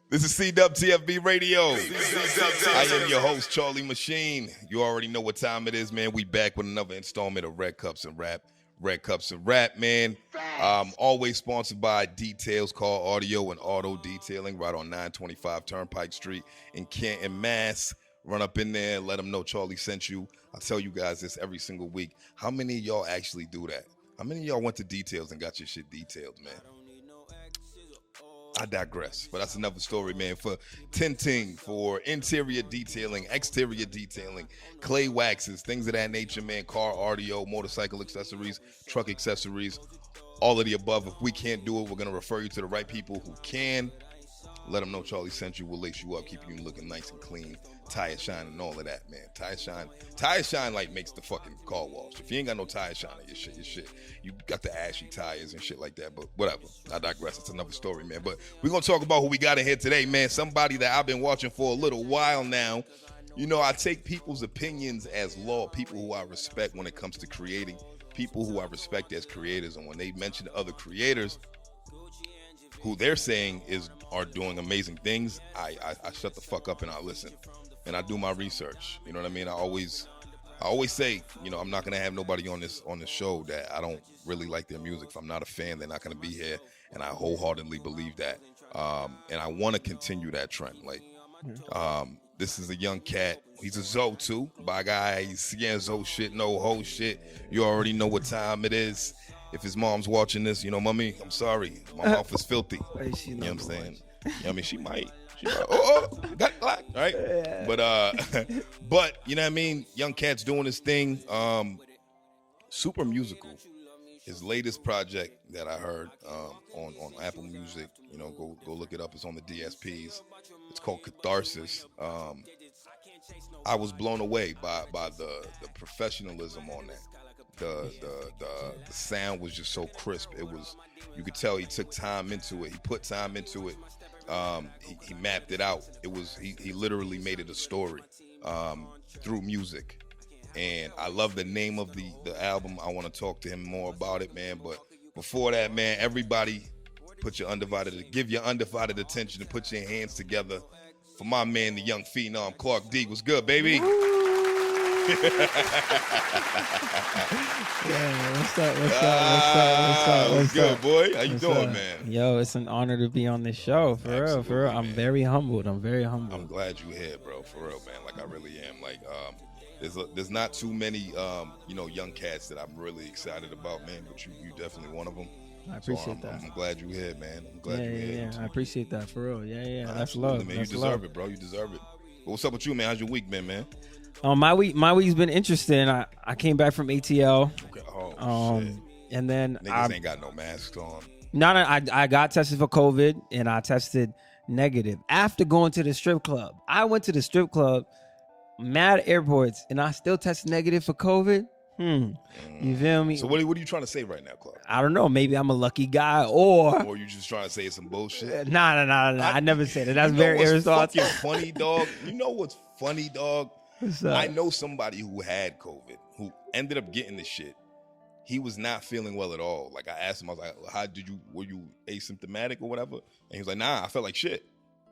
This is CWTFB Radio. I am your host, Charlie MaSheen. You already know what time it is, man. We back with another installment of Red Cups and Rap. Red Cups and Rap, man. Always sponsored by Details Car Audio and Auto Detailing right on 925 Turnpike Street in Canton, Mass. Run up in there, let them know Charlie sent you. I tell you guys this every single week. How many of y'all actually do that? How many of y'all went to Details and got your shit detailed, man? I digress, but that's another story, man. For tinting, for interior detailing, exterior detailing, clay waxes, things of that nature, man. Car audio, motorcycle accessories, truck accessories, all of the above. If we can't do it, we're going to refer you to the right people who can. Let them know Charlie sent you. We'll lace you up, keep you looking nice and clean. Tire shine and all of that, man. Tire shine like makes the fucking car wash. If you ain't got no tire shine on your shit. You got the ashy tires and shit like that, but whatever. I digress. It's another story, man. But we're going to talk about who we got in here today, man. Somebody that I've been watching for a little while now. You know, I take people's opinions as law, people who I respect when it comes to creating, people who I respect as creators. And when they mention other creators who they're saying are doing amazing things, I shut the fuck up and I listen. And I do my research. You know what I mean? I always say, you know, I'm not gonna have nobody on this show that I don't really like their music. If I'm not a fan, they're not gonna be here. And I wholeheartedly believe that. And I want to continue that trend. Like, this is a young cat. He's a Zoe too. By guy, he's saying Zoe shit, no ho shit. You already know what time it is. If his mom's watching this, you know, mommy, I'm sorry. My mouth is filthy. You know what I'm saying? You know what I mean? She might. Got black, right? Yeah. But you know what I mean? Young cat's doing his thing. Super musical. His latest project that I heard on Apple Music, you know, go look it up. It's on the DSPs. It's called Catharsis. I was blown away by the professionalism on that. The sound was just so crisp. It was, you could tell he took time into it. He put time into it. He mapped it out. It was he literally made it a story through music, and I love the name of the album. I want to talk to him more about it, man. But before that, man, everybody give your undivided attention and put your hands together for my man, the young phenom, Clark D. What's good, baby? What's good, boy? How you doing, man? Yo, it's an honor to be on this show. For real. I'm very humbled. I'm glad you're here, bro. For real, man. Like, I really am. Like, there's not too many, young cats that I'm really excited about, man. But you definitely one of them. I appreciate that. I'm glad you're here, man. I'm glad you're here. Yeah, I appreciate that, for real. Yeah. That's love, man. You deserve it, bro. You deserve it. But what's up with you, man? How's your week been, man? My week's been interesting. I came back from ATL. Okay. Oh, shit. And then niggas ain't got no masks on. No, I got tested for COVID and I tested negative after going to the strip club. I went to the strip club, mad airports, and I still tested negative for COVID. You feel me? So what are you trying to say right now, Clark? I don't know. Maybe I'm a lucky guy, or you just trying to say some bullshit? Nah. I never said it. That's very irresponsible. Fucking funny, dog. You know what's funny, dog? I know somebody who had COVID, who ended up getting the shit. He was not feeling well at all. Like, I asked him, I was like, were you asymptomatic or whatever? And he was like, nah, I felt like shit.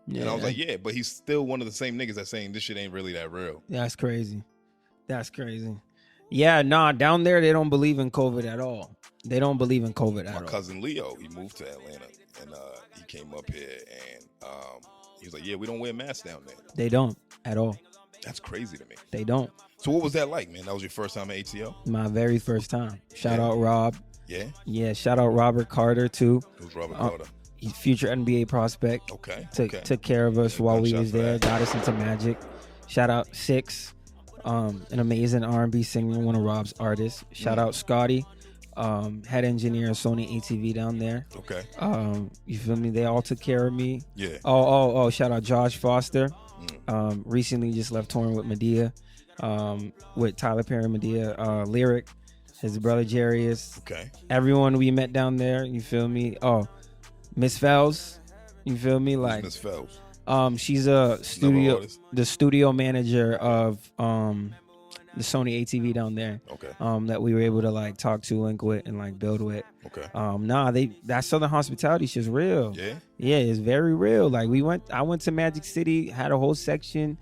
Yeah. And I was like, yeah, but he's still one of the same niggas that's saying this shit ain't really that real. That's crazy. Yeah, nah, down there, they don't believe in COVID at all. My cousin Leo, he moved to Atlanta, and he came up here, and he was like, yeah, we don't wear masks down there. They don't at all. That's crazy to me. They don't. So what was that like, man? That was your first time at ATL? My very first time. Shout out Rob. Yeah? Yeah, shout out Robert Carter, too. Who's Robert Carter? He's future NBA prospect. Okay. Took care of us while we was there. Got us into magic. Shout out Six, an amazing R&B singer, one of Rob's artists. Shout out Scotty, head engineer of Sony ATV down there. Okay. You feel me? They all took care of me. Yeah. Oh, shout out Josh Foster. Recently just left touring with Medea, with Tyler Perry, Medea, Lyric, his brother Jarius. Okay. Everyone we met down there, you feel me? Oh, Miss Fells, you feel me? Like Miss Fells. She's the studio manager of the Sony ATV down there. Okay. That we were able to like talk to, link with, and like build with. Okay. That Southern hospitality shit's real. Yeah. Yeah, it's very real. Like I went to Magic City, had a whole section.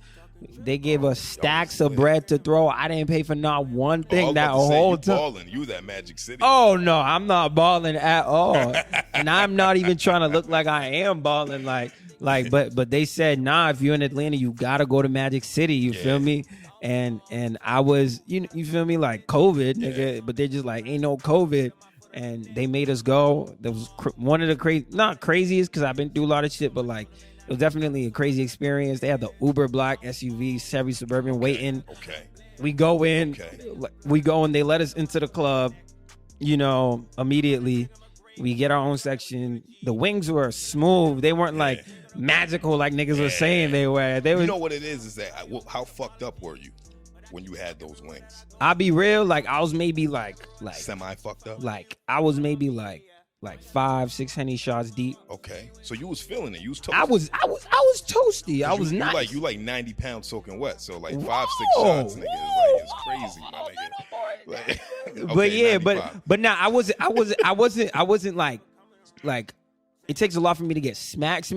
They gave us stacks of bread to throw. I didn't pay for not one thing that whole time. Balling. You that Magic City. Oh no, I'm not balling at all, and I'm not even trying to look like I am balling. But they said, nah, if you're in Atlanta, you gotta go to Magic City. You feel me? And I was, you feel me, like COVID, nigga. But they're just like, ain't no COVID, and they made us go. That was one of the not craziest, because I've been through a lot of shit, but like. It was definitely a crazy experience. They had the Uber black SUV, Chevy Suburban waiting. Okay. We go in. We go and they let us into the club, immediately. We get our own section. The wings were smooth. They weren't like magical like niggas were saying they were. You know what it is that how fucked up were you when you had those wings? I'll be real. Like I was maybe like semi fucked up. Like I was maybe like 5-6 Henny shots deep. Okay, so you was feeling it. You was toasty. I was toasty. I was nice. You like 90 pounds soaking wet. So like 5-6 shots, nigga, it's crazy, my nigga. Like, okay, but yeah, 95. but now I wasn't like it takes a lot for me to get smacked.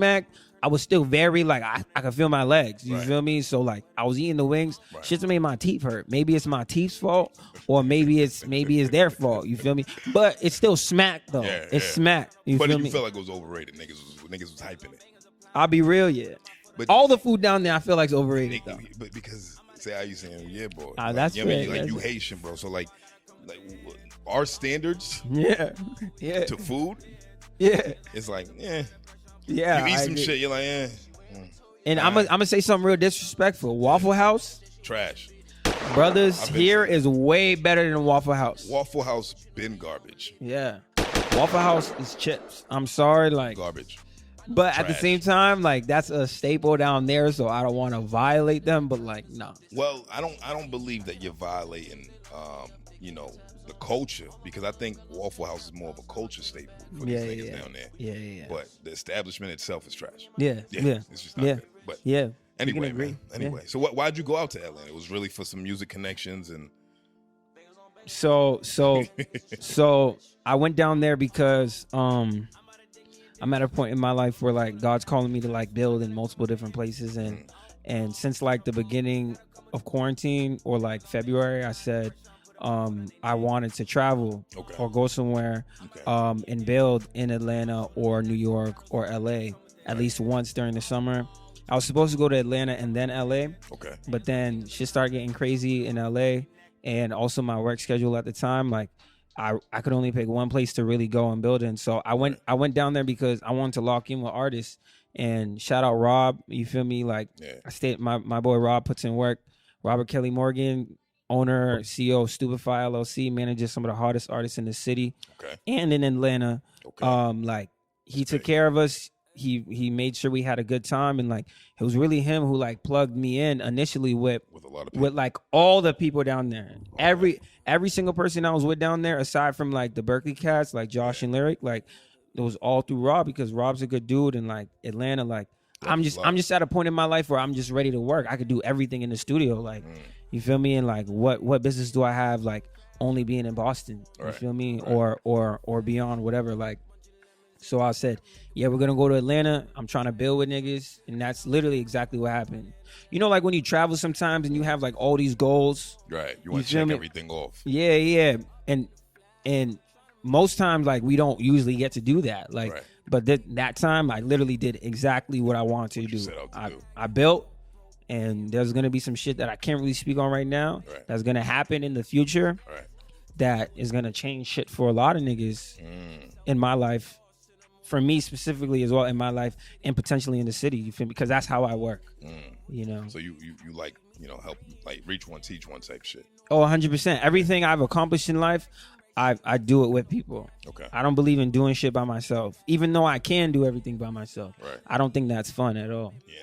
I was still very like I could feel my legs. You feel me? So like I was eating the wings. Shit's made my teeth hurt. Maybe it's my teeth's fault, or maybe it's their fault. You feel me? But it's still smack though. It's smack. You feel me? You felt like it was overrated. Niggas was hyping it. I'll be real, But all the food down there, I feel like it's overrated. But because say how you saying, yeah, bro. That's fair. Like you Haitian, bro. So like our standards, to food, it's like, yeah, you eat some shit, you're like, And I'm gonna say something real disrespectful. Waffle House, trash. Brothers, here is way better than Waffle House. Waffle House been garbage. Yeah, Waffle House is chips. I'm sorry, like garbage. But trash. At the same time, like that's a staple down there, so I don't want to violate them. But like, no. Well, I don't believe that you're violating, the culture, because I think Waffle House is more of a culture staple for these niggas down there. Yeah. But the establishment itself is trash. Yeah. It's just not good. But anyway, man. Anyway, so why'd you go out to Atlanta? It was really for some music connections and. So I went down there because I'm at a point in my life where like God's calling me to like build in multiple different places, and since like the beginning of quarantine or like February, I said I wanted to travel or go somewhere and build in Atlanta or New York or LA at least once during the summer. I was supposed to go to Atlanta and then LA. But then shit started getting crazy in LA, and also my work schedule at the time, like I could only pick one place to really go and build in. So I went down there because I wanted to lock in with artists. And shout out Rob, you feel me? Like I stayed, my boy Rob puts in work. Robert Kelly Morgan, owner, CEO of Stupefy LLC, manages some of the hardest artists in the city and in Atlanta. Like he took care of us. He made sure we had a good time, and like it was really him who like plugged me in initially with a lot of people. With like all the people down there. Every single person I was with down there, aside from like the Berkeley cats, like Josh and Lyric, like it was all through Rob, because Rob's a good dude, and like Atlanta, like I'm just at a point in my life where I'm just ready to work. I could do everything in the studio, like you feel me? And like what business do I have like only being in Boston? You feel me? Or beyond, whatever. Like, so I said, yeah, we're gonna go to Atlanta. I'm trying to build with niggas, and that's literally exactly what happened. You know, like when you travel sometimes and you have like all these goals, right? You want to check everything off. Yeah, and most times like we don't usually get to do that. Like, but that time I literally did exactly what I wanted to do. I built, and there's gonna be some shit that I can't really speak on right now. That's gonna happen in the future. That is gonna change shit for a lot of niggas in my life. For me specifically as well in my life, and potentially in the city, you feel me? Because that's how I work, you know. So you like, you know, help like reach one, teach one type shit. Oh, 100%. Everything I've accomplished in life, I do it with people. I don't believe in doing shit by myself, even though I can do everything by myself. I don't think that's fun at all. Yeah,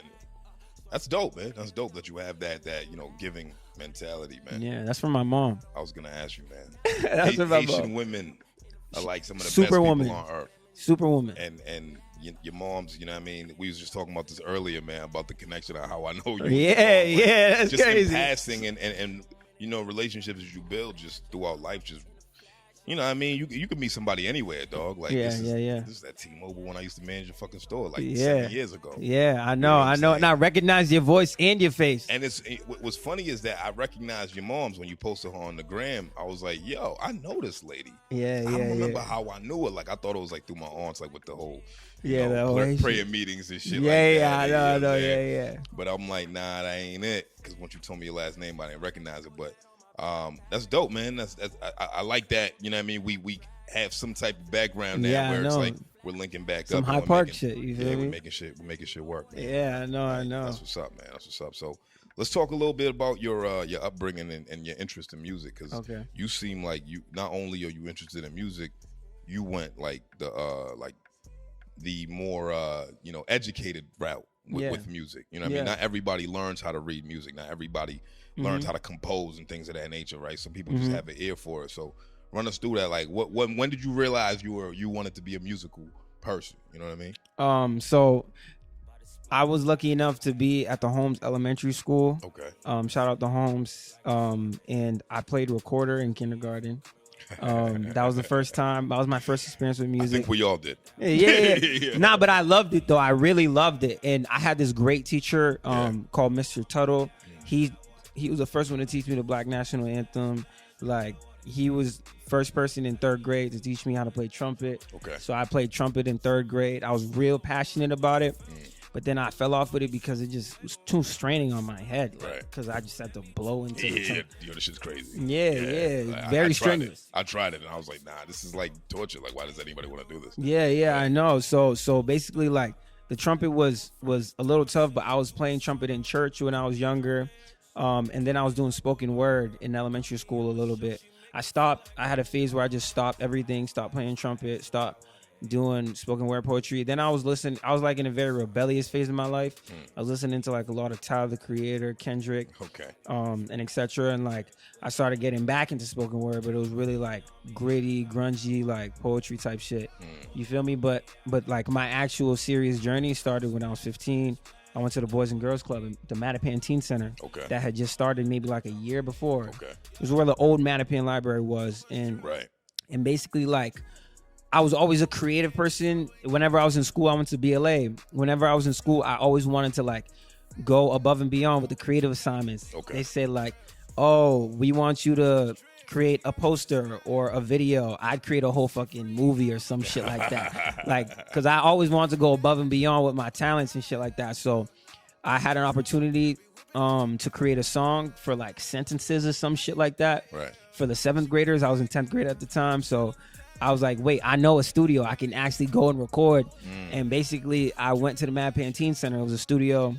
that's dope, man. That's dope that you have that you know, giving mentality, man. Yeah, that's from my mom. I was gonna ask you, man. That's from my mom. Haitian women are like some of the best people on earth. Superwoman. And your moms, you know what I mean? We was just talking about this earlier, man, about the connection of how I know you. Yeah, that's just crazy. In passing and relationships that you build just throughout life, just, you know what I mean? You can meet somebody anywhere, dog. Like, this is that T-Mobile when I used to manage a fucking store, like 7 years ago. Yeah, I know. And I recognize your voice and your face. And what's funny is that I recognized your mom's when you posted her on the gram. I was like, yo, I know this lady. I don't remember how I knew her. Like, I thought it was like through my aunts, like with the whole prayer meetings and shit like that. I know. But I'm like, nah, that ain't it. Because once you told me your last name, I didn't recognize it. But that's dope, man. I like that. You know what I mean? We have some type of background now where it's like we're linking back some up. Some Hyde Park shit. You feel me? We're making shit work. Man. Yeah, I know. That's what's up, man. That's what's up. So let's talk a little bit about your upbringing and your interest in music, because you seem like you not only are you interested in music, you went like the more educated route with music. You know what I mean? Not everybody learns how to read music. Not everybody learns how to compose and things of that nature, right? Some people just have an ear for it. So run us through that. Like, when did you realize you wanted to be a musical person? You know what I mean? So I was lucky enough to be at the Holmes Elementary School. Okay. Shout out to Holmes. And I played recorder in kindergarten. That was the first time. That was my first experience with music. I think we all did. Yeah. Nah, but I loved it though. I really loved it. And I had this great teacher called Mr. Tuttle. He was the first one to teach me the Black National Anthem. Like, he was first person in 3rd grade to teach me how to play trumpet. Okay. So I played trumpet in 3rd grade. I was real passionate about it. But then I fell off with it because it just was too straining on my head. Right. Because I just had to blow into the trumpet. Yo, this shit's crazy. Yeah. Like, very strenuous. I tried it and I was like, nah, this is like torture. Like, why does anybody want to do this? Yeah, I know. So basically, like, the trumpet was a little tough, but I was playing trumpet in church when I was younger. And then I was doing spoken word in elementary school a little bit. I had a phase where I just stopped everything, stopped playing trumpet, stopped doing spoken word poetry. Then I was like in a very rebellious phase of my life. I was listening to like a lot of Tyler the Creator, Kendrick, and etc. And like I started getting back into spoken word, but it was really like gritty, grungy, like poetry type shit. You feel me? But like my actual serious journey started when I was 15. I went to the Boys and Girls Club in the Mattapan Teen Center that had just started maybe like a year before. It was where the old Mattapan Library was. And basically, like, I was always a creative person. Whenever I was in school, I went to BLA. Whenever I was in school, I always wanted to like go above and beyond with the creative assignments. They said like, oh, we want you to create a poster or a video. I'd create a whole fucking movie or some shit like that. Like, because I always wanted to go above and beyond with my talents and shit like that. So I had an opportunity to create a song for like sentences or some shit like that. For the 7th graders. I was in 10th grade at the time. So I was like, wait, I know a studio. I can actually go and record. And basically, I went to the Mattapan Teen Center. It was a studio.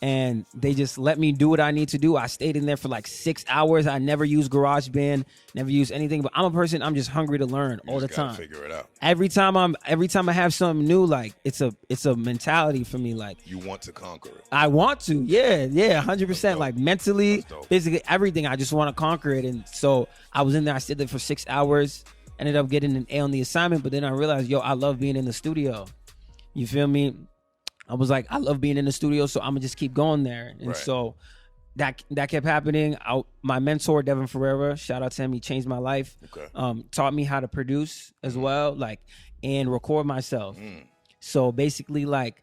And they just let me do what I need to do. I stayed in there for like 6 hours. I never used GarageBand, never used anything. But I'm a person, I'm just hungry to learn all the time. Figure it out. Every time I have something new, like it's a mentality for me. Like, you want to conquer it. I want to, yeah, 100%. Like mentally, basically everything. I just want to conquer it. And so I was in there. I stayed there for 6 hours. Ended up getting an A on the assignment. But then I realized, I love being in the studio. You feel me? I was like, I love being in the studio, so I'm gonna just keep going there. And so that kept happening. My mentor, Devin Ferreira, shout out to him, he changed my life. Taught me how to produce as well, like, and record myself. So basically, like,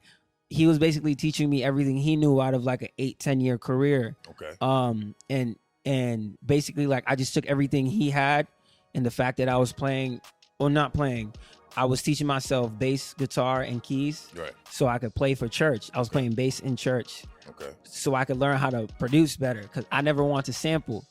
he was basically teaching me everything he knew out of like an 8-10 year career. And basically, like, I just took everything he had and the fact that I was playing or not playing. I was teaching myself bass, guitar, and keys so I could play for church. I was playing bass in church so I could learn how to produce better because I never want to sample.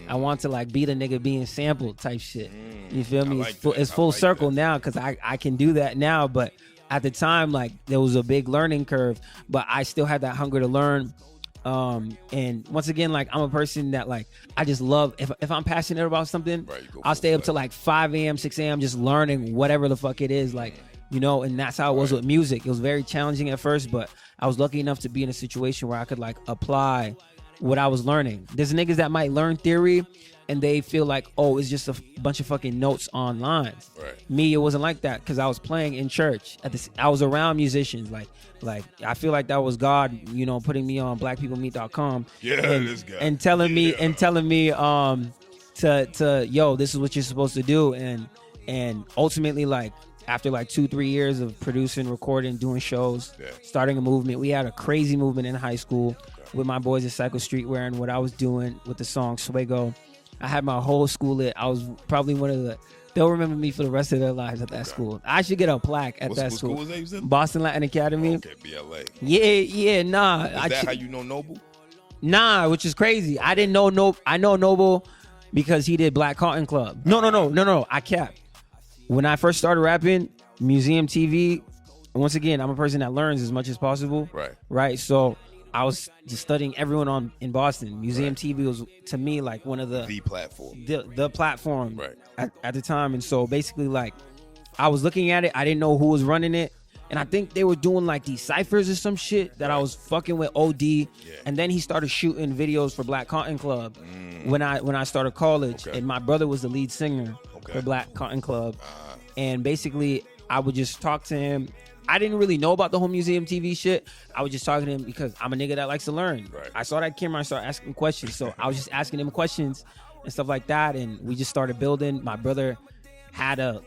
I want to like be the nigga being sampled type shit. You feel me? It's full circle now because I can do that now. But at the time, like, there was a big learning curve, but I still had that hunger to learn. And once again, like, I'm a person that, like, I just love, if I'm passionate about something, I'll stay up to like 5 a.m., 6 a.m. just learning whatever the fuck it is, like, and that's how it was with music. It was very challenging at first, but I was lucky enough to be in a situation where I could like apply what I was learning. There's niggas that might learn theory and they feel like, oh, it's just a bunch of fucking notes online. Right. Me, it wasn't like that because I was playing in church. I was around musicians. Like I feel like that was God, putting me on blackpeoplemeet.com. Yeah, this guy. And telling me to yo, this is what you're supposed to do. And ultimately, like, after like 2-3 years of producing, recording, doing shows, starting a movement. We had a crazy movement in high school with my boys at Cycle Streetwear and what I was doing with the song Swego. I had my whole school lit. I was probably they'll remember me for the rest of their lives at that school. I should get a plaque at that school. What school was that? Boston Latin Academy. Okay, BLA. Yeah, nah. Is that how you know Noble? Nah, which is crazy. I didn't know I know Noble because he did Black Cotton Club. No. I capped. When I first started rapping, Museum TV, once again, I'm a person that learns as much as possible. Right. So I was just studying everyone in Boston. Museum TV was, to me, like one of the platform. The platform at the time. And so basically, like, I was looking at it. I didn't know who was running it. And I think they were doing like these ciphers or some shit that I was fucking with OD. Yeah. And then he started shooting videos for Black Cotton Club when I started college. And my brother was the lead singer for Black Cotton Club. And basically, I would just talk to him. I didn't really know about the whole Museum TV shit. I was just talking to him because I'm a nigga that likes to learn. I saw that camera, I started asking questions. So I was just asking him questions and stuff like that. And we just started building. My brother had a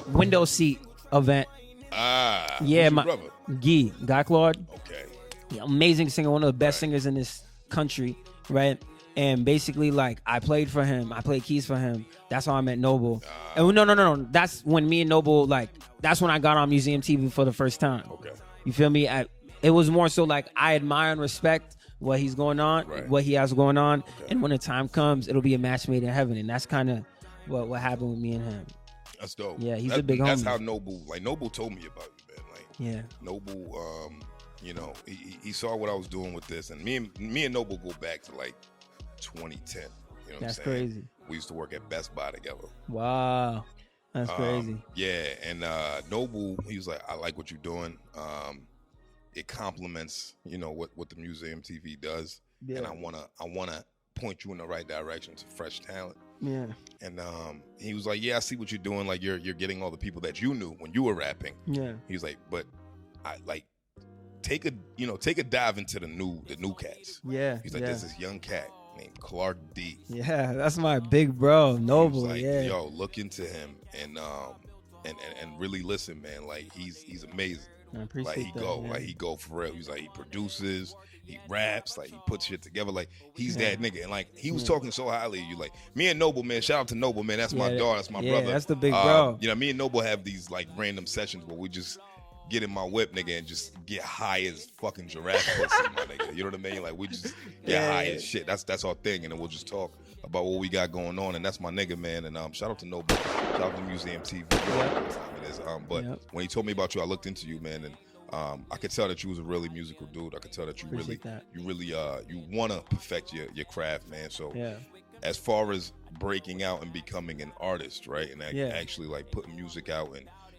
window seat event. Yeah, my brother? Guy Claude. Okay. Yeah, amazing singer, one of the best singers in this country, right? And basically, like, I played for him. I played keys for him. That's how I met Noble. And no. That's when me and Noble, like, that's when I got on Museum TV for the first time. Okay. You feel me? It was more so like I admire and respect what he's going on, what he has going on. Okay. And when the time comes, it'll be a match made in heaven. And that's kind of what happened with me and him. That's dope. Yeah, he's a big homie. That's how Noble told me about you, man. Like, yeah. Noble, he saw what I was doing with this. And me and Noble go back to, like, 2010. You know That's what I'm saying? crazy. We used to work at Best Buy together. Wow. That's crazy. Yeah, and Noble, he was like, I like what you're doing. It complements, what the Museum TV does. Yeah. And I wanna point you in the right direction to fresh talent. Yeah. And he was like, yeah, I see what you're doing. Like you're getting all the people that you knew when you were rapping. Yeah. He was like, but I like take a dive into the new cats. Yeah. He's like, there's this young cat named Clark D. Yeah, that's my big bro, Noble. Like, yeah. Yo, look into him and really listen, man. Like he's amazing. I appreciate like he go for real. He's like, he produces, he raps, like he puts shit together. Like he's that nigga. And like he was talking so highly of you. Like me and Noble, man, shout out to Noble, man. That's my dog, that's my brother. That's the big bro. Me and Noble have these like random sessions where we just get in my whip, nigga, and just get high as fucking giraffe pussy, my nigga. You know what I mean? Like we just get high as shit. That's our thing, and then we'll just talk about what we got going on. And that's my nigga, man. And shout out to Noble, shout out to Museum TV. But when he told me about you, I looked into you, man, and I could tell that you was a really musical dude. I could tell that you you want to perfect your craft, man. So as far as breaking out and becoming an artist, right, and actually like putting music out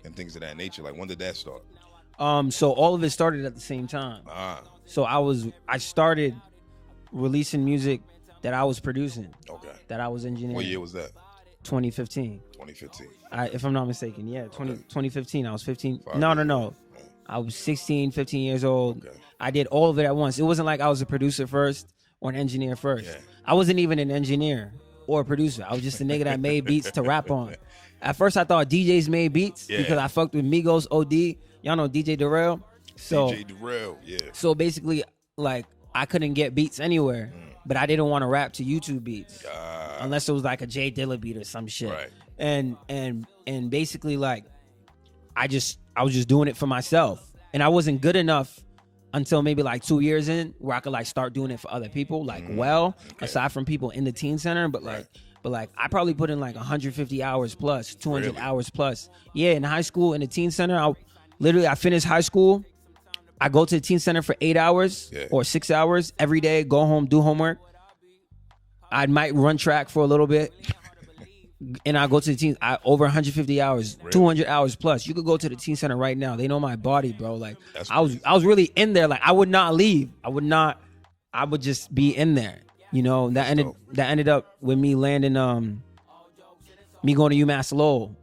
and things of that nature, like when did that start? So all of it started at the same time. So I started releasing music that I was producing. Okay. That I was engineering. What year was that? 2015. 2015. If I'm not mistaken, 2015. I was 15. No. I was 16, 15 years old. Okay. I did all of it at once. It wasn't like I was a producer first or an engineer first. Yeah. I wasn't even an engineer or a producer. I was just a nigga that made beats to rap on. At first, I thought DJs made beats because I fucked with Migos, OD. Y'all know DJ Darrell? DJ Darrell, yeah. So basically, like, I couldn't get beats anywhere, but I didn't want to rap to YouTube beats unless it was like a Jay Dilla beat or some shit. Right. And basically, like, I was just doing it for myself, and I wasn't good enough until maybe like 2 years in where I could like start doing it for other people, like aside from people in the teen center, but like I probably put in like 150 hours plus, 200 hours plus. Yeah, in high school in the teen center, I finished high school. I go to the teen center for 8 hours or 6 hours every day, go home, do homework. I might run track for a little bit. And I go to the teen, over 150 hours, 200 hours plus. You could go to the teen center right now. They know my body, bro. Like I was really in there. Like I would not leave. I would not I would just be in there. That ended up with me landing me going to UMass Lowell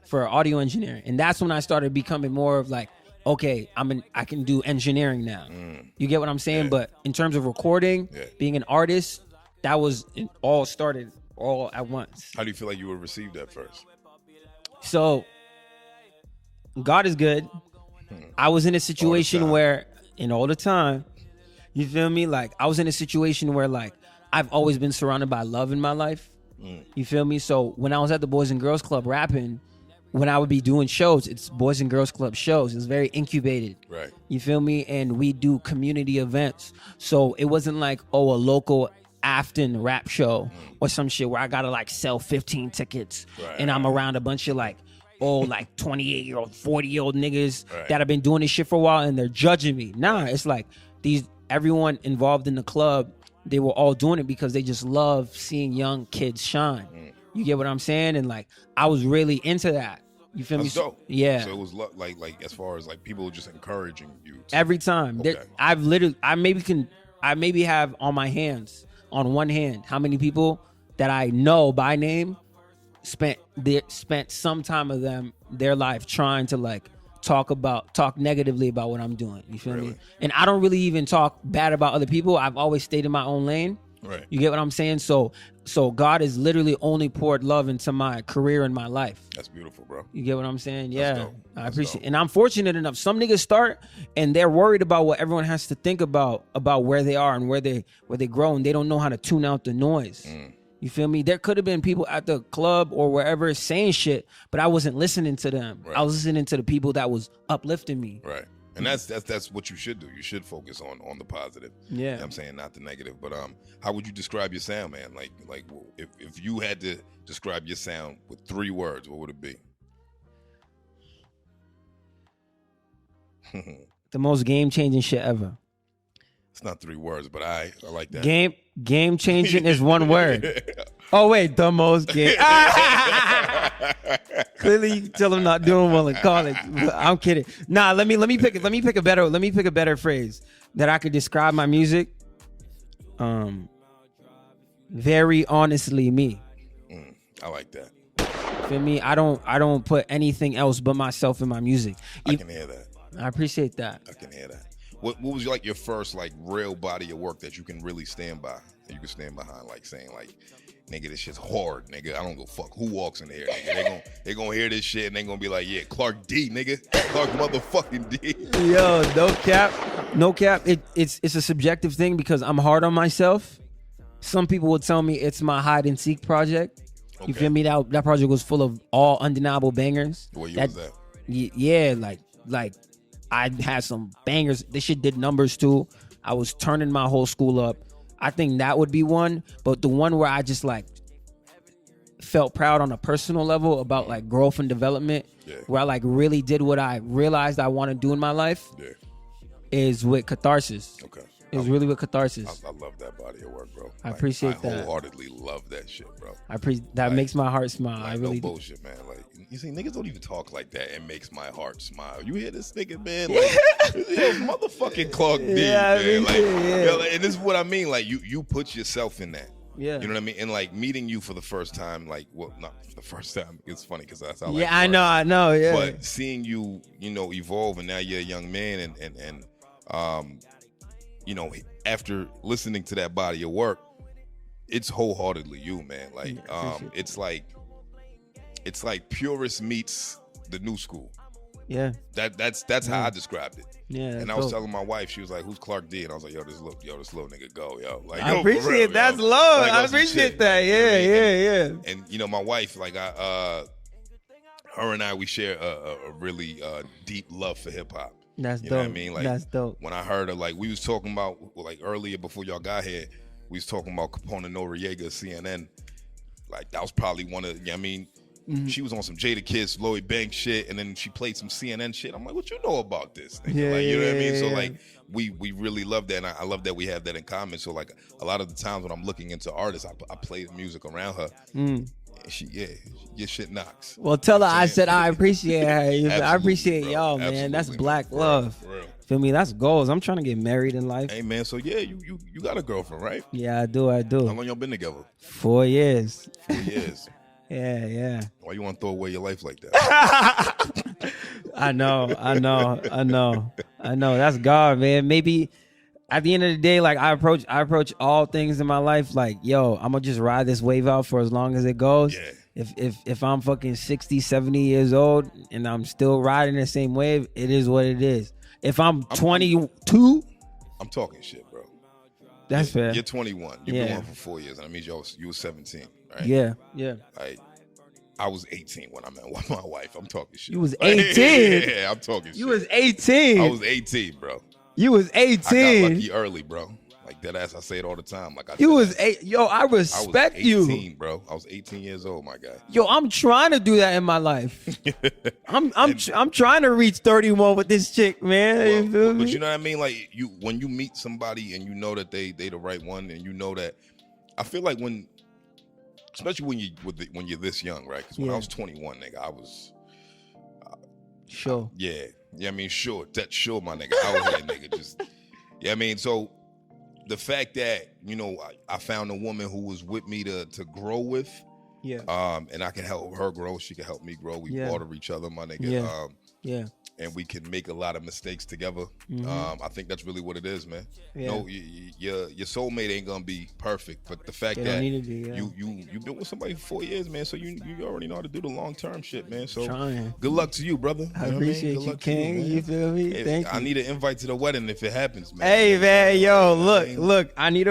for audio engineering. And that's when I started becoming more of like, okay, I can do engineering now. You get what I'm saying? Yeah. But in terms of recording, being an artist, that was all started all at once. How do you feel like you would receive that first? So, God is good. I was in a situation where, all the time, you feel me? Like, I was in a situation where, like, I've always been surrounded by love in my life. You feel me? So when I was at the Boys and Girls Club rapping, when I would be doing shows, it's Boys and Girls Club shows. It's very incubated. Right. You feel me? And we do community events. So it wasn't like, a local Actin rap show or some shit where I gotta like sell 15 tickets and I'm around a bunch of like 28-year-old, 40-year-old niggas that have been doing this shit for a while and they're judging me. Nah, it's like everyone involved in the club, they were all doing it because they just love seeing young kids shine. You get what I'm saying? And like, I was really into that. You feel me? Dope. Yeah. So it was like as far as like people just encouraging you. Every time. Okay. I maybe have on my hands, on one hand, how many people that I know by name spent some time of their life trying to like talk negatively about what I'm doing. You feel me? And I don't really even talk bad about other people. I've always stayed in my own lane. Right. You get what I'm saying? So God has literally only poured love into my career and my life. That's beautiful, bro. You get what I'm saying? That's yeah. dope. I appreciate it. And I'm fortunate enough. Some niggas start and they're worried about what everyone has to think about where they are and where they grow, and they don't know how to tune out the noise. You feel me? There could have been people at the club or wherever saying shit, but I wasn't listening to them. Right. I was listening to the people that was uplifting me. Right. And that's what you should do. You should focus on the positive. Yeah. You know what I'm saying, not the negative. But how would you describe your sound, man? Like if you had to describe your sound with 3 words, what would it be? The most game-changing shit ever. It's not 3 words, but I like that. Game-changing is 1 word. Oh wait, the most game. Clearly, you can tell I'm not doing well in college. I'm kidding. Nah, let me pick a better phrase that I could describe my music. Very honestly me. I like that. Feel me? I don't put anything else but myself in my music. I can hear that. I appreciate that. I can hear that. What was like your first like real body of work that you can really stand by? That you can stand behind, like saying like, nigga, this shit's hard, nigga. I don't go fuck who walks in here, nigga. They gonna hear this shit and they gonna be like, yeah, Clark D, nigga. Clark motherfucking D. Yo, no cap. It's a subjective thing because I'm hard on myself. Some people will tell me it's my hide and seek project. Okay. You feel me? That project was full of all undeniable bangers. What year was that? Yeah, like I had some bangers. This shit did numbers too. I was turning my whole school up. I think that would be one, but the one where I just like felt proud on a personal level about like growth and development, where I like really did what I realized I want to do in my life, is with Catharsis. Okay. It was really with Catharsis. I love that body of work, bro. I appreciate that. I wholeheartedly love that shit, bro. That makes my heart smile. Like, I really no bullshit, man. Like, you see, niggas don't even talk like that. It makes my heart smile. You hear this nigga, man? Like, yo, motherfucking Clark D, man. Like, and this is what I mean. Like, you put yourself in that. Yeah. You know what I mean? And like meeting you for the first time, like, well, not for the first time. It's funny because that's how. Yeah, I know. Yeah. But seeing you, evolve, and now you're a young man, and after listening to that body of work, it's wholeheartedly you, man. Like, it's like purist meets the new school. Yeah. That's how I described it. Yeah. And I was telling my wife, she was like, "Who's Clark D?" And I was like, "Yo, this little nigga go, yo." Like, I appreciate that's love. Like, I appreciate that. Yeah. And my wife, like, her and I, we share a really deep love for hip hop. That's dope. Know what I mean? Like, that's dope. When I heard her, like, we was talking about, like, earlier before y'all got here, we was talking about Capone and Noriega, CNN. Like, that was probably one of, she was on some Jada Kiss, Lloyd Banks shit, and then she played some CNN shit. I'm like, what you know about this? Yeah, like, you know what I mean? So, yeah. like, we really love that, and I love that we have that in common. So, like, a lot of the times when I'm looking into artists, I play the music around her. Your shit knocks. Well, tell her I said I appreciate her. I appreciate y'all, man. That's black love. Feel me? That's goals. I'm trying to get married in life. Hey man, so yeah, you got a girlfriend, right? Yeah, I do. How long y'all been together? 4 years. 4 years. Yeah. Why you want to throw away your life like that? I know. That's God, man. Maybe at the end of the day, like I approach all things in my life like, yo, I'm gonna just ride this wave out for as long as it goes. Yeah. If I'm fucking 60, 70 years old and I'm still riding the same wave, it is what it is. If I'm 22, I'm talking shit, bro. That's fair. You're 21. You've been on for 4 years, and that means you was 17, right? Yeah. Like, I was 18 when I met my wife. I'm talking shit. You was 18? Yeah, I'm talking shit. You was 18? I was 18, bro. You was 18? I got lucky early, bro. Like, that ass, I say it all the time. Like you was 8. Yo, I respect I was 18, you, bro. I was 18 years old, my guy. Yo, I'm trying to do that in my life. I'm trying to reach 31 with this chick, man. Well, you feel me? But you know what I mean? Like, when you meet somebody and you know that they the right one, and you know that, I feel like especially when you're this young, right? Because when I was 21, nigga, I was sure. Yeah, I mean, sure. That's sure, my nigga. Out here, nigga. Just, yeah, I mean, so the fact that, you know, I found a woman who was with me to grow with. Yeah. And I can help her grow. She can help me grow. We water each other, my nigga. Yeah. And we can make a lot of mistakes together. Mm-hmm. I think that's really what it is, man. Yeah. No, your soulmate ain't gonna be perfect, but the fact that you've been with somebody for 4 years, man, so you already know how to do the long term shit, man. So good luck to you, brother. I appreciate you, King. You feel me? Hey, Thank you. I need an invite to the wedding if it happens, man. Hey, man, yo, look, I need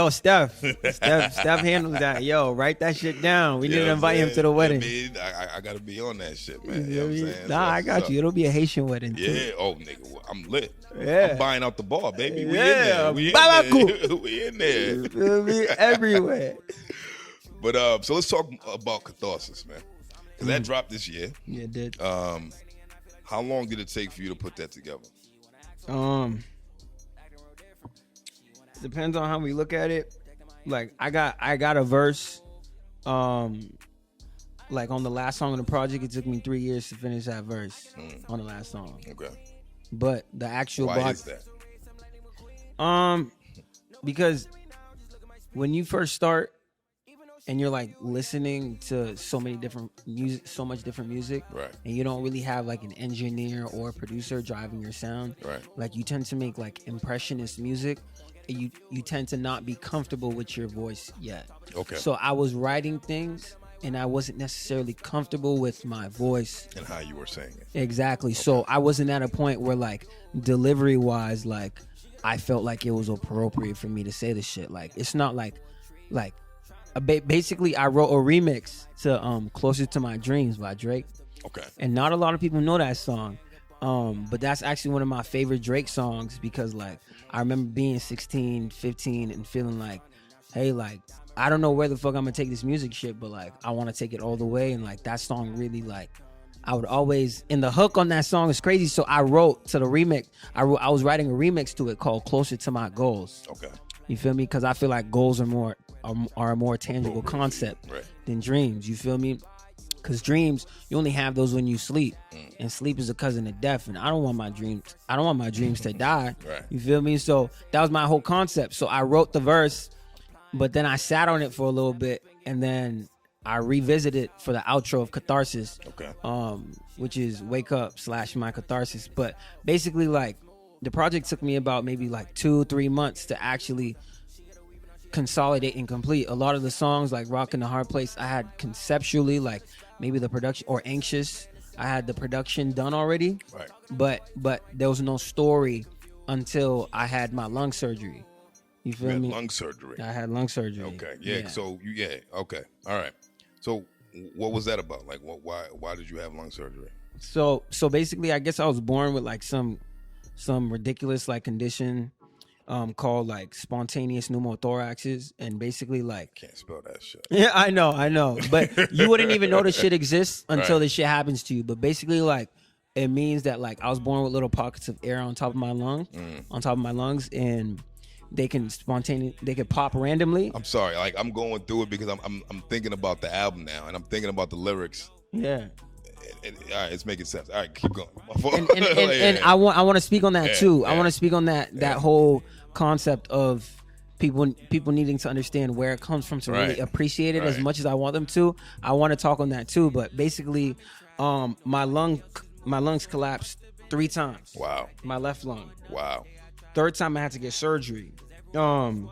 Steph handles that. Yo, write that shit down. We need to invite him to the wedding. I gotta be on that shit, man. You know what I'm saying? saying? Nah, I got you. It'll be a Haitian wedding too. Yeah. Oh, nigga, I'm lit. Yeah. I'm buying out the bar, baby. We Yeah. in there. We in there. You feel me? Everywhere. But so let's talk about Catharsis, man. Because that dropped this year. Yeah, it did. How long did it take for you to put that together? Depends on how we look at it. Like I got a verse. Like on the last song of the project, it took me 3 years to finish that verse on the last song. Okay. But the actual Why is that? Because when you first start and you're like listening to so much different music, right, and you don't really have like an engineer or a producer driving your sound, right, like you tend to make like impressionist music, and you tend to not be comfortable with your voice yet. Okay. So I was writing things and I wasn't necessarily comfortable with my voice and how you were saying it. Exactly. Okay. So I wasn't at a point where like delivery wise, like I felt like it was appropriate for me to say the shit. Like it's not like basically I wrote a remix to Closer to My Dreams by Drake. Okay. And not a lot of people know that song. But that's actually one of my favorite Drake songs because like I remember being 16, 15 and feeling like, hey, like I don't know where the fuck I'm gonna take this music shit, but like I want to take it all the way. And like that song really like I would always, and the hook on that song is crazy. So I wrote to the remix. I was writing a remix to it called Closer to My Goals. Okay. You feel me? Because I feel like goals are a more tangible concept than dreams. You feel me? Because dreams, you only have those when you sleep, and sleep is a cousin of death. And I don't want my dreams to die. Right. You feel me? So that was my whole concept. So I wrote the verse, but then I sat on it for a little bit, and then I revisited for the outro of Catharsis. Okay. Which is Wake Up / My Catharsis. But basically, like the project took me about maybe like 2-3 months to actually consolidate and complete. A lot of the songs like Rock in the Hard Place, I had conceptually like maybe the production, or Anxious, I had the production done already. Right. But there was no story until I had my lung surgery. You feel me? Lung surgery. I had lung surgery. Okay. Yeah. So okay. All right. So what was that about? Like why did you have lung surgery? So basically I guess I was born with like some ridiculous like condition called like spontaneous pneumothoraxes, and basically like can't spell that shit. Yeah, I know, but you wouldn't even know the shit exists until the shit happens to you. But basically like it means that like I was born with little pockets of air on top of my lungs, and they can pop randomly. I'm sorry, like I'm going through it because I'm thinking about the album now, and I'm thinking about the lyrics. Yeah. All right, it's making sense. All right, keep going. And I want to speak on that too. Yeah. I want to speak on that whole concept of people needing to understand where it comes from to really appreciate it as much as I want them to. I want to talk on that too. But basically, my lungs collapsed 3 times. Wow. My left lung. Wow. Third time I had to get surgery. And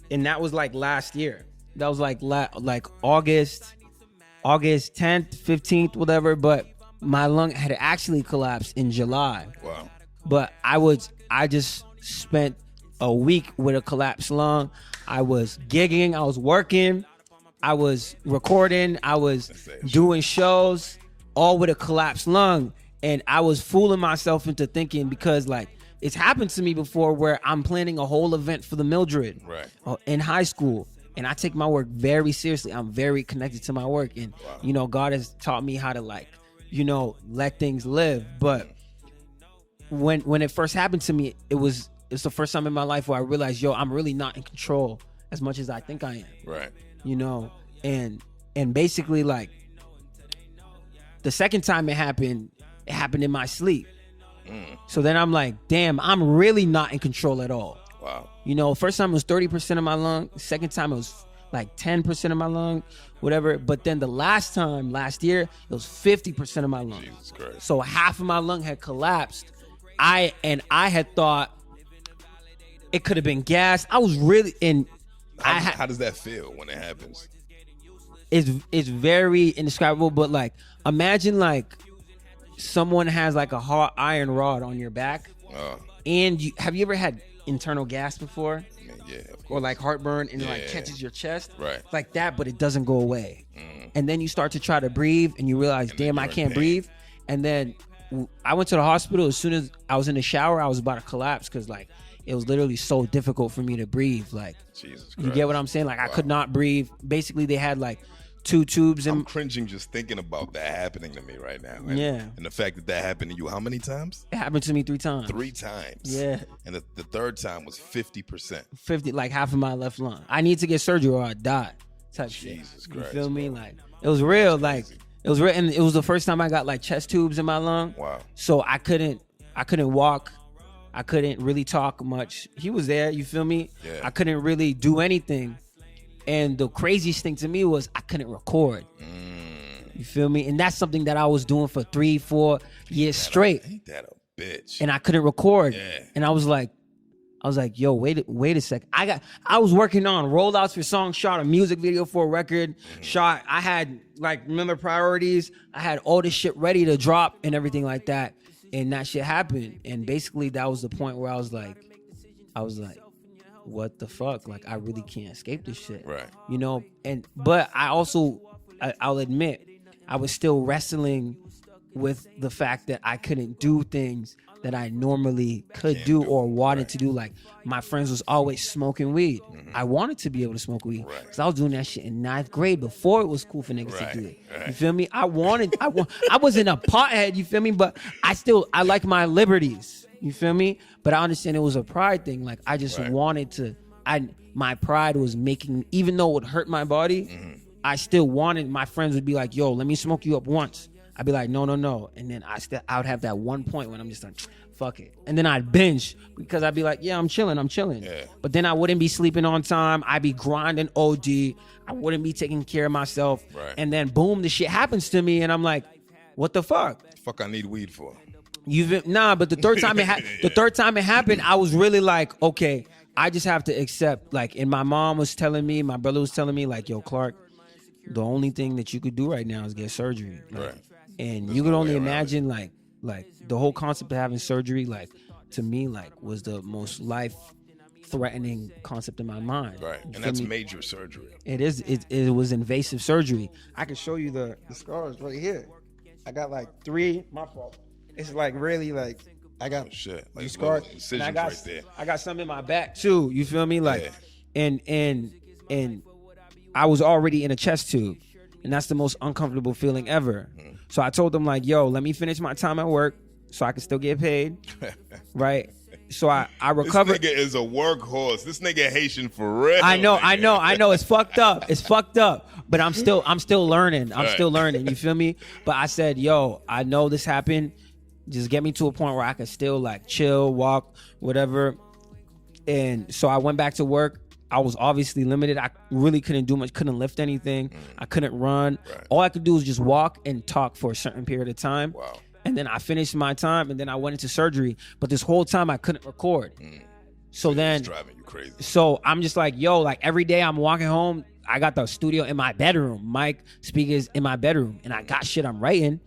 that was like last year. That was like August 10th, 15th, whatever. But my lung had actually collapsed in July. Wow. But I just spent a week with a collapsed lung. I was gigging, I was working, I was recording, I was doing shows, all with a collapsed lung. And I was fooling myself into thinking, because like it's happened to me before where I'm planning a whole event for the Mildred in high school. And I take my work very seriously. I'm very connected to my work. And, you know, God has taught me how to like, you know, let things live. But when it first happened to me, it's the first time in my life where I realized, yo, I'm really not in control as much as I think I am. Right. You know, and basically like the second time it happened in my sleep. So then I'm like, damn, I'm really not in control at all. Wow. You know, first time it was 30% of my lung. Second time it was like 10% of my lung, whatever. But then the last time, last year, it was 50% of my lung. Jesus Christ. So half of my lung had collapsed. I had thought it could have been gas. I was really in. How does that feel when it happens? It's very indescribable. But like, imagine like someone has like a hot iron rod on your back, and have you ever had internal gas before? Yeah, of course. Or like heartburn, and it like catches your chest, right? Like that, but it doesn't go away. And then you start to try to breathe, and you realize, damn, I can't breathe. And then I went to the hospital. As soon as I was in the shower, I was about to collapse because like it was literally so difficult for me to breathe. Like, Jesus Christ. You get what I'm saying? Like I could not breathe. Basically, they had like 2 tubes. I'm cringing just thinking about that happening to me right now. And the fact that happened to you how many times? It happened to me 3 times. 3 times. Yeah. And the third time was 50%. 50, like half of my left lung. I need to get surgery or I die. Type Jesus shit. Christ. You feel me? Like it was real. Like it was real, and it was the first time I got like chest tubes in my lung. Wow. So I couldn't walk. I couldn't really talk much. He was there. You feel me? Yeah. I couldn't really do anything. And the craziest thing to me was I couldn't record. You feel me? And that's something that I was doing for 3-4 years straight. Ain't that a bitch? And I couldn't record. Yeah. And I was like, yo, wait a second. I was working on rollouts for songs, shot a music video for a record, I had like, remember Priorities? I had all this shit ready to drop and everything like that. And that shit happened. And basically that was the point where I was like, what the fuck? Like, I really can't escape this shit. Right. You know? But I'll admit, I was still wrestling with the fact that I couldn't do things that I normally could do or wanted to do. Like, my friends was always smoking weed. I wanted to be able to smoke weed. Because I was doing that shit in 9th grade before it was cool for niggas to do it. You feel me? I wasn't a pothead, you feel me? But I like my liberties. You feel me? But I understand it was a pride thing. Like, I just wanted to, my pride was making, even though it would hurt my body, I still wanted, my friends would be like, yo, let me smoke you up once. I'd be like, no. And then I would have that one point when I'm just like, fuck it. And then I'd binge because I'd be like, yeah, I'm chilling. Yeah. But then I wouldn't be sleeping on time. I'd be grinding OD. I wouldn't be taking care of myself. Right. And then boom, the shit happens to me. And I'm like, what the fuck? Fuck I need weed for? But the third time it happened, I was really like, okay, I just have to accept. Like, and my mom was telling me, my brother was telling me, like, yo, Clark, the only thing that you could do right now is get surgery. Like, and you could only imagine, like the whole concept of having surgery, like, to me, like, was the most life-threatening concept in my mind. Right, and that's major surgery. It is. It was invasive surgery. I can show you the scars right here. I got like 3. My fault. It's like really like I got like scars. Incisions right there. I got some in my back too. You feel me? Like, and I was already in a chest tube, and that's the most uncomfortable feeling ever. So I told them, like, yo, let me finish my time at work so I can still get paid, right? So I recovered. This nigga is a workhorse. This nigga Haitian for real. I know. It's fucked up. But I'm still learning. I'm still learning. You feel me? But I said, yo, I know this happened. Just get me to a point where I can still like chill, walk, whatever. And so I went back to work. I was obviously limited. I really couldn't do much, couldn't lift anything. I couldn't run. Right. All I could do was just walk and talk for a certain period of time. Wow. And then I finished my time and then I went into surgery. But this whole time I couldn't record. So then it's driving you crazy. So I'm just like, yo, like every day I'm walking home, I got the studio in my bedroom, mic, speakers in my bedroom, and I got shit I'm writing,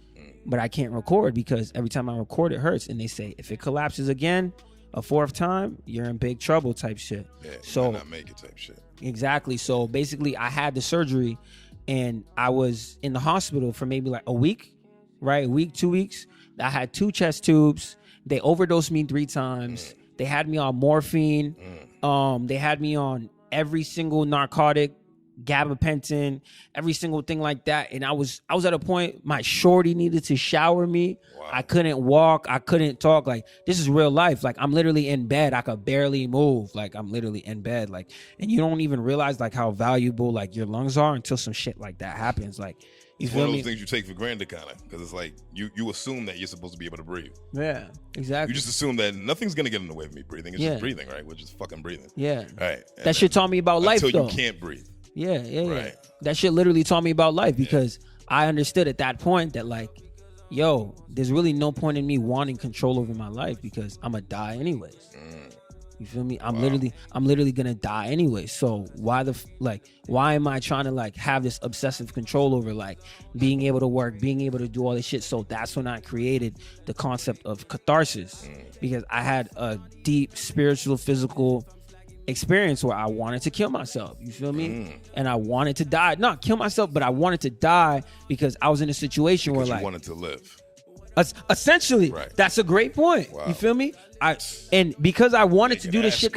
but I can't record because every time I record it hurts. And they say if it collapses again a fourth time, you're in big trouble type shit. Yeah, so you might not make it type shit. Exactly. So basically I had the surgery and I was in the hospital for maybe like a week, right? A week, 2 weeks. I had 2 chest tubes. They overdosed me 3 times. They had me on morphine. They had me on every single narcotic, gabapentin, every single thing like that. And I was at a point, my shorty needed to shower me. Wow. I couldn't walk. I couldn't talk. Like, this is real life. Like, I'm literally in bed. I could barely move. Like, I'm literally in bed. Like, and you don't even realize like how valuable like your lungs are until some shit like that happens. Like, you feel me? One of those things you take for granted, kind of, because it's like you assume that you're supposed to be able to breathe. Yeah, exactly. You just assume that nothing's gonna get in the way of me breathing. It's just breathing, right? We're just fucking breathing. Yeah. Right. That shit taught me about life, though. Until you can't breathe. Yeah. Right. That shit literally taught me about life because I understood at that point that like, yo, there's really no point in me wanting control over my life because I'm gonna die anyways. You feel me? I'm literally gonna die anyway. So why am I trying to like have this obsessive control over like being able to work, being able to do all this shit? So that's when I created the concept of catharsis because I had a deep spiritual, physical experience where I wanted to kill myself. You feel me? And I wanted to die. Not kill myself, but I wanted to die because I was in a situation where like you wanted to live. Essentially, that's a great point. Wow. You feel me? And because I wanted to do the shit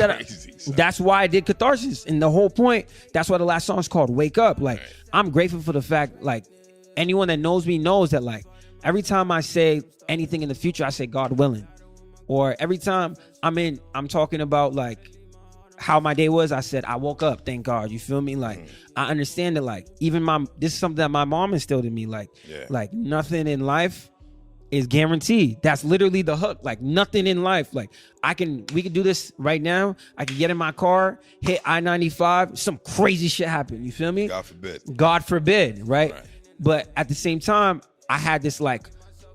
that's why I did catharsis. And the whole point, that's why the last song is called Wake Up. Like, I'm grateful for the fact, like, anyone that knows me knows that, like, every time I say anything in the future, I say God willing. Or every time I'm talking about, like, how my day was, I said, I woke up, thank God. You feel me? Like, I understand that, like, even this is something that my mom instilled in me. Like, nothing in life is guaranteed. That's literally the hook. Like, nothing in life. Like, we can do this right now. I can get in my car, hit I-95, some crazy shit happen. You feel me? God forbid, right? But at the same time, I had this like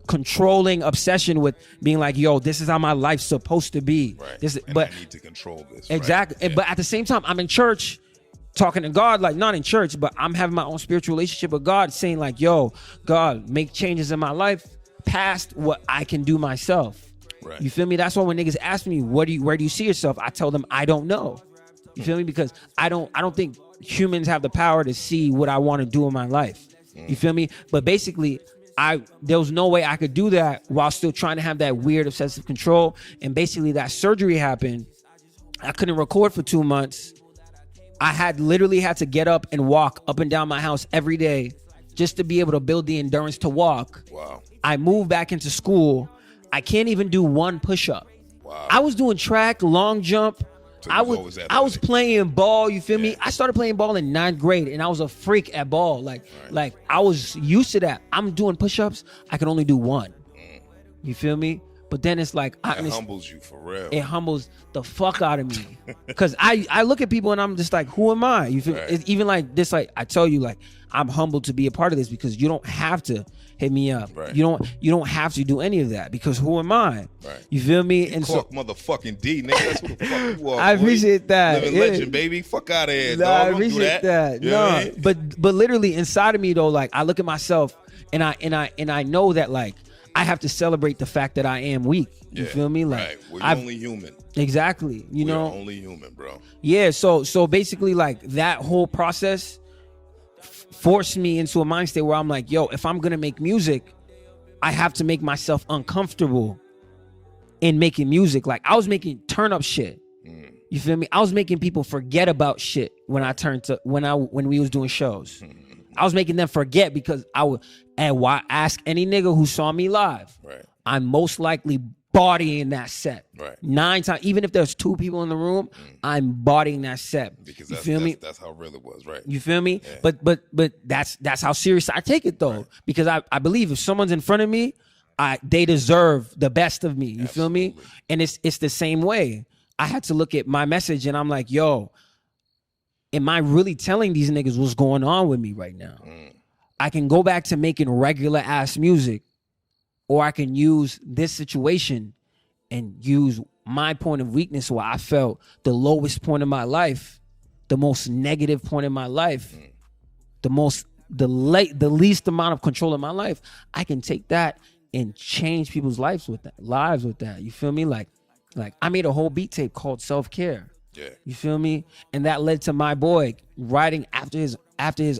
controlling obsession with being like, yo, this is how my life's supposed to be. But I need to control this. Exactly. But at the same time, I'm in church talking to God, like not in church, but I'm having my own spiritual relationship with God, saying like, yo, God, make changes in my life past what I can do myself. You feel me? That's why when niggas ask me, where do you see yourself? I tell them I don't know. You feel me? Because I don't think humans have the power to see what I want to do in my life. You feel me? But basically, there was no way I could do that while still trying to have that weird obsessive control. And basically that surgery happened. I couldn't record for 2 months. I literally had to get up and walk up and down my house every day just to be able to build the endurance to walk. Wow. I moved back into school. I can't even do one push-up. Wow. I was doing track, long jump. So I was playing ball, you feel me? I started playing ball in 9th grade and I was a freak at ball. Like I was used to that. I'm doing push-ups. I can only do 1. You feel me? But then it's like it humbles you for real. It humbles the fuck out of me. Cause I look at people and I'm just like, who am I? You feel it's even like this, like I tell you, like I'm humbled to be a part of this because you don't have to hit me up. You don't have to do any of that because who am I? You feel me? And so motherfucking D, nigga. That's what the fuck you are. I appreciate that. Living legend, baby. Fuck out of here, dog. I appreciate that. No, but literally inside of me though, like I look at myself and I know that like I have to celebrate the fact that I am weak. You feel me? Like we're only human. Exactly. You know, we're only human, bro. Yeah. So basically, like that whole process forced me into a mind state where I'm like, yo, if I'm gonna make music, I have to make myself uncomfortable in making music. Like I was making turn up shit. You feel me? I was making people forget about shit when we was doing shows. I was making them forget because I would ask any nigga who saw me live. I'm most likely bodying that set. Right. 9 times, even if there's 2 people in the room, I'm bodying that set. Because you feel me? That's how real it was, right? You feel me? Yeah. But that's how serious I take it though. Right. Because I believe if someone's in front of me, they deserve the best of me. You feel me? And it's the same way. I had to look at my message and I'm like, yo, am I really telling these niggas what's going on with me right now? I can go back to making regular ass music, or I can use this situation and use my point of weakness where I felt the lowest point in my life, the most negative point in my life, the least amount of control in my life. I can take that and change people's lives with that. You feel me? Like I made a whole beat tape called Self-Care. Yeah. You feel me? And that led to my boy writing after his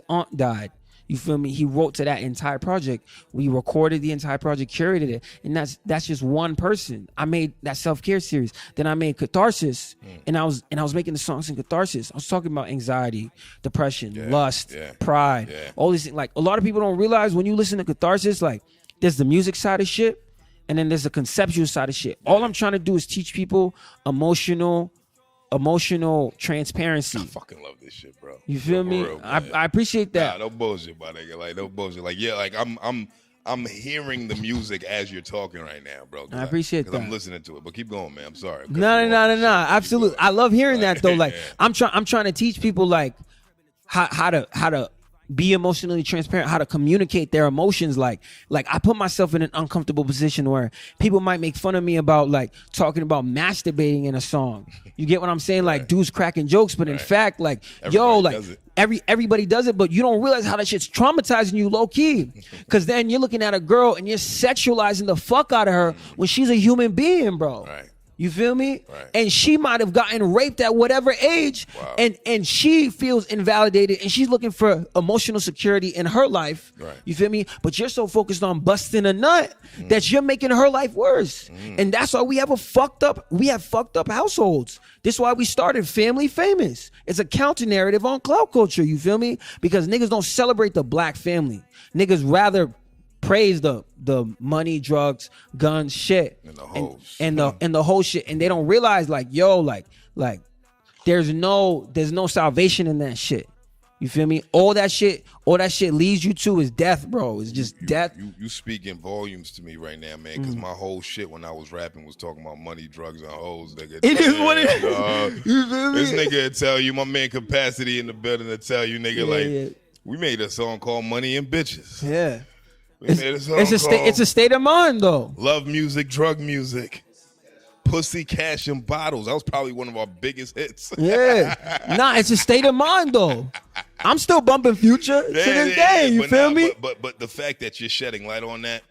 aunt died. You feel me? He wrote to that entire project. We recorded the entire project, curated it, and that's just one person. I made that Self-Care series. Then I made Catharsis, and I was making the songs in Catharsis. I was talking about anxiety, depression, lust, pride, all these things. Like a lot of people don't realize when you listen to Catharsis, like there's the music side of shit, and then there's the conceptual side of shit. All I'm trying to do is teach people emotional transparency. I fucking love this shit, bro. You feel me? Real, I appreciate that. Nah, no bullshit, my nigga. Like no bullshit. Like yeah, like I'm hearing the music as you're talking right now, bro. I appreciate that. I'm listening to it, but keep going, man. I'm sorry. No. Absolutely. I love hearing that though. Like I'm trying to teach people like how to be emotionally transparent, how to communicate their emotions. Like I put myself in an uncomfortable position where people might make fun of me about like talking about masturbating in a song. You get what I'm saying? Like dudes cracking jokes, but in fact, like everybody does it, but you don't realize how that shit's traumatizing you low key. Cause then you're looking at a girl and you're sexualizing the fuck out of her when she's a human being, bro. Right. You feel me? Right. And she might have gotten raped at whatever age, and she feels invalidated, and she's looking for emotional security in her life. Right. You feel me? But you're so focused on busting a nut that you're making her life worse. And that's why we have fucked up households. This is why we started Family Famous. It's a counter narrative on clout culture. You feel me? Because niggas don't celebrate the black family. Niggas rather praise the money, drugs, guns, shit, and the hoes, and the whole shit, and they don't realize like there's no salvation in that shit. You feel me? All that shit leads you to is death, bro. It's just death. You speaking volumes to me right now, man. Because my whole shit when I was rapping was talking about money, drugs, and hoes. Nigga, it is what it is. You feel me? This nigga will tell you, my man Capacity in the building to tell you, nigga, we made a song called Money and Bitches. Yeah. It's a state of mind though. Love music, drug music, pussy, cash, and bottles. That was probably one of our biggest hits. Yeah. Nah, it's a state of mind though. I'm still bumping Future to this day. You feel me? But the fact that you're shedding light on that,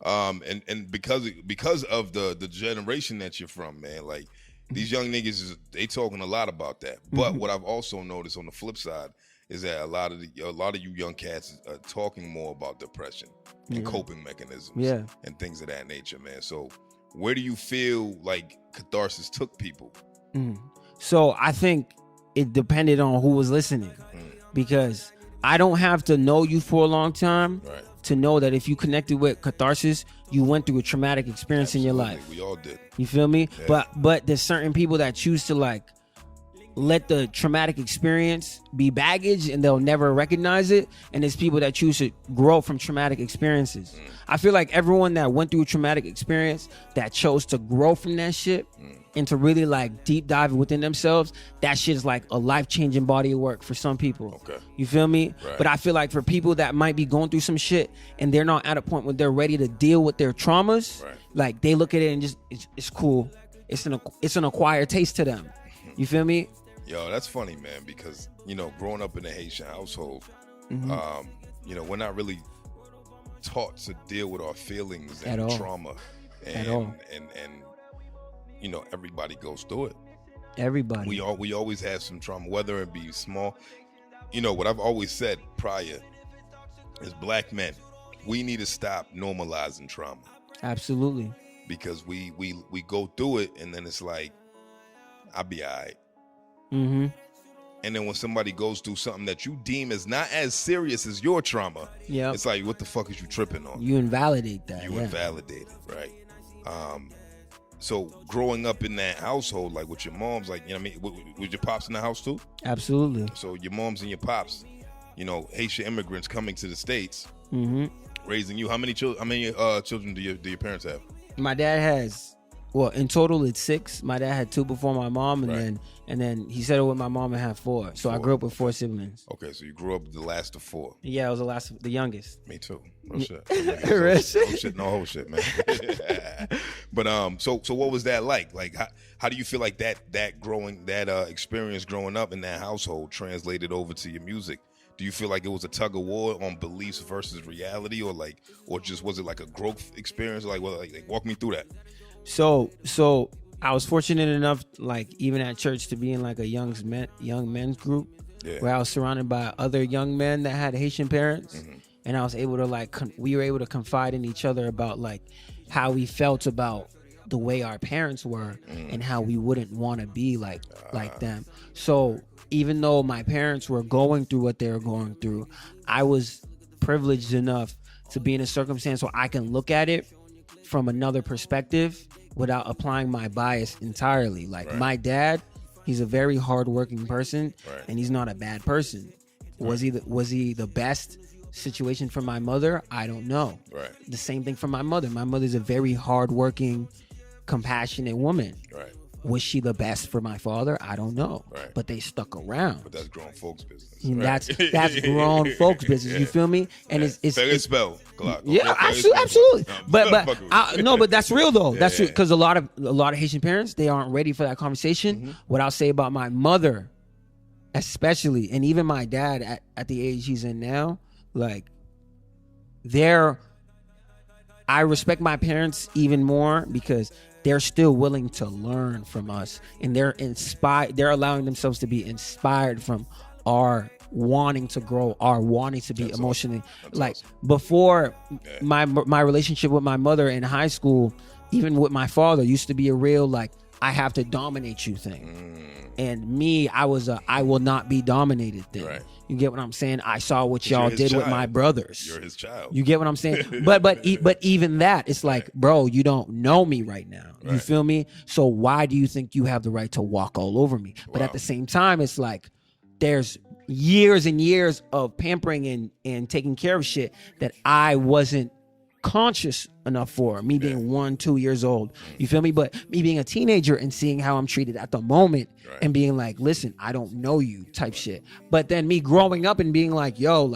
and because of the generation that you're from, man, like these young niggas, they talking a lot about that. But what I've also noticed on the flip side is that a lot of you young cats are talking more about depression and coping mechanisms and things of that nature, man. So where do you feel like Catharsis took people? So I think it depended on who was listening, because I don't have to know you for a long time to know that if you connected with Catharsis, you went through a traumatic experience in your life. We all did. You feel me? Yeah. But there's certain people that choose to like let the traumatic experience be baggage and they'll never recognize it. And there's people that choose to grow from traumatic experiences. I feel like everyone that went through a traumatic experience that chose to grow from that shit and to really like deep dive within themselves, that shit is like a life-changing body of work for some people. Okay. You feel me? Right. But I feel like for people that might be going through some shit and they're not at a point where they're ready to deal with their traumas, like they look at it and just, it's cool. It's an acquired taste to them. You feel me? Yo, that's funny, man, because, you know, growing up in a Haitian household, you know, we're not really taught to deal with our feelings and trauma. And you know, everybody goes through it. Everybody. We always have some trauma, whether it be small. You know, what I've always said prior is black men, we need to stop normalizing trauma. Absolutely. Because we go through it and then it's like, I'll be all right. Mm-hmm. And then when somebody goes through something that you deem is not as serious as your trauma, it's like, what the fuck is you tripping on? You invalidate that. You invalidate it, right? So growing up in that household, like with your moms, like, you know what I mean? Was your pops in the house too? Absolutely. So your moms and your pops, you know, Haitian immigrants coming to the States, raising you. How many children do your parents have? My dad has, well, in total it's 6. My dad had 2 before my mom, and then he settled with my mom and had 4. So I grew up with 4 siblings. Okay, so you grew up the last of 4. Yeah, I was the youngest. Me too. No shit. Real shit? No whole shit, man. But so what was that like? Like how do you feel like that experience growing up in that household translated over to your music? Do you feel like it was a tug of war on beliefs versus reality, or just was it like a growth experience? Like walk me through that. So I was fortunate enough, like even at church, to be in like a young men's group, where I was surrounded by other young men that had Haitian parents, and I was able to we were able to confide in each other about like how we felt about the way our parents were and how we wouldn't want to be like them. So even though my parents were going through what they were going through, I was privileged enough to be in a circumstance where I can look at it from another perspective without applying my bias entirely. Like my dad, he's a very hardworking person, and he's not a bad person. Was he the best situation for my mother? I don't know. Right. The same thing for my mother. My mother's a very hardworking, compassionate woman. Right. Was she the best for my father? I don't know. Right. But they stuck around. But that's grown folks' business. Right? That's grown folks' business. You feel me? And it's spell. Yeah, absolutely. But that's real though. That's true, because a lot of Haitian parents, they aren't ready for that conversation. What I'll say about my mother, especially, and even my dad at the age he's in now, like I respect my parents even more because they're still willing to learn from us, and they're inspired. They're allowing themselves to be inspired from our wanting to grow, our wanting to be emotionally awesome. Before my relationship with my mother in high school, even with my father, used to be a real I have to dominate you thing. And me, I will not be dominated thing. Right. You get what I'm saying? I saw what y'all did with my brothers. You're his child. You get what I'm saying? but even that, it's like, bro, you don't know me right now. Right. You feel me? So why do you think you have the right to walk all over me? But at the same time, it's like there's years and years of pampering and taking care of shit that I wasn't conscious enough for, me being 1-2 years old. You feel me? But me being a teenager and seeing how I'm treated at the moment and being like, listen, I don't know you type shit. But then me growing up and being like, yo,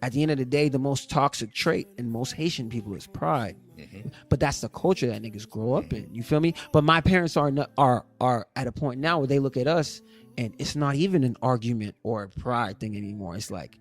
at the end of the day, the most toxic trait in most Haitian people is pride. But that's the culture that niggas grow up in. You feel me? But my parents are at a point now where they look at us and it's not even an argument or a pride thing anymore. It's like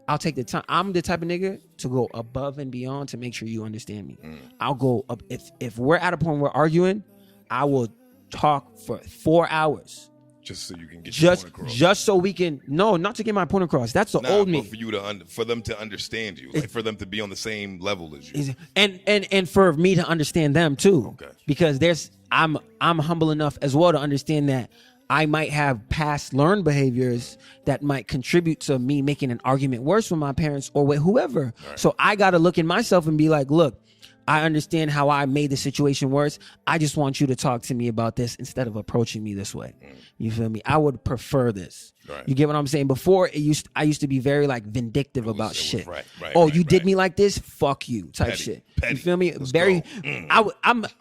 I'll take the time. I'm the type of nigga to go above and beyond to make sure you understand me. I'll go up if we're at a point where we're arguing, I will talk for 4 hours. Just so you can get your point across. Just so we can not to get my point across. That's the old me. For you for them to understand you, for them to be on the same level as you, and for me to understand them too. Okay. Because I'm humble enough as well to understand that I might have past learned behaviors that might contribute to me making an argument worse with my parents or with whoever. Right. So I got to look in myself and be like, look, I understand how I made the situation worse. I just want you to talk to me about this instead of approaching me this way. You feel me? I would prefer this. Right. You get what I'm saying? Before I used to be very vindictive about shit. You did me like this? Fuck you type shit. You feel me? Let's very. I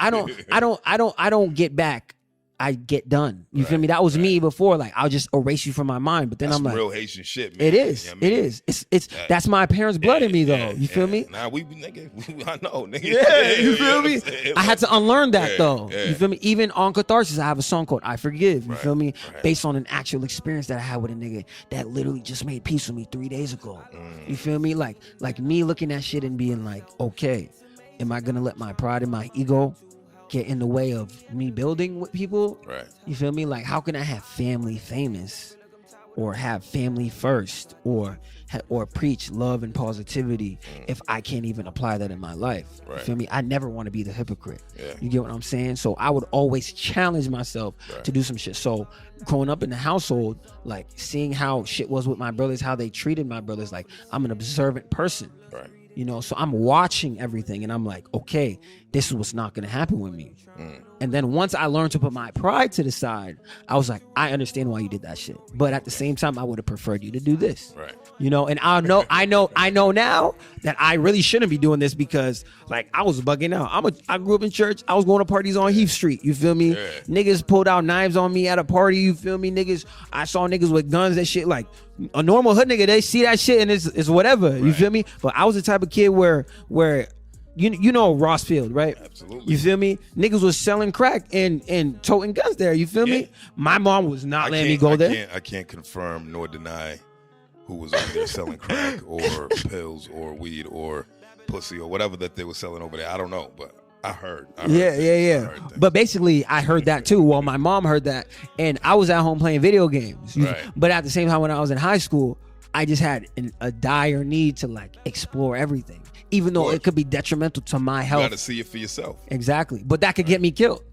don't get back. I get done. You feel me? That was me before. I'll just erase you from my mind. But then that's I'm like, real Haitian shit, man. It is. You know it is. It's that's my parents' blood in me, though. You feel me? Nah, nigga. I know, nigga. Yeah, you feel me? I had to unlearn that, though. You feel me? Even on Catharsis, I have a song called "I Forgive." You feel me? Based on an actual experience that I had with a nigga that literally just made peace with me 3 days ago. You feel me? Like me looking at shit and being like, okay, am I gonna let my pride and my ego get in the way of me building with people? Right. You feel me? How can I have family famous or have family first or preach love and positivity if I can't even apply that in my life? Right. You feel me? I never want to be the hypocrite. Yeah. You get what I'm saying? So I would always challenge myself to do some shit. So growing up in the household, seeing how shit was with my brothers, how they treated my brothers, I'm an observant person. Right. So I'm watching everything and I'm like, okay, this is what's not going to happen with me. And then once I learned to put my pride to the side, I was like, I understand why you did that shit. But at the same time, I would have preferred you to do this. Right. You know, and I know now that I really shouldn't be doing this because like I was bugging out. I grew up in church. I was going to parties on Heath Street. You feel me? Yeah. Niggas pulled out knives on me at a party. You feel me? I saw niggas with guns and shit. Like a normal hood nigga, they see that shit and it's whatever. Right. You feel me? But I was the type of kid where you know Rossfield, right? Absolutely. You feel me? Niggas was selling crack and toting guns there. You feel me? My mom was not letting me go there. I can't confirm nor deny who was over there selling crack or pills or weed or pussy or whatever that they were selling over there. I don't know, but I heard. Yeah. But basically, I heard that too. Well, my mom heard that, and I was at home playing video games. Right. But at the same time, when I was in high school, I just had a dire need to like explore everything. Even though it could be detrimental to my health. You got to see it for yourself. Exactly. But that could get me killed.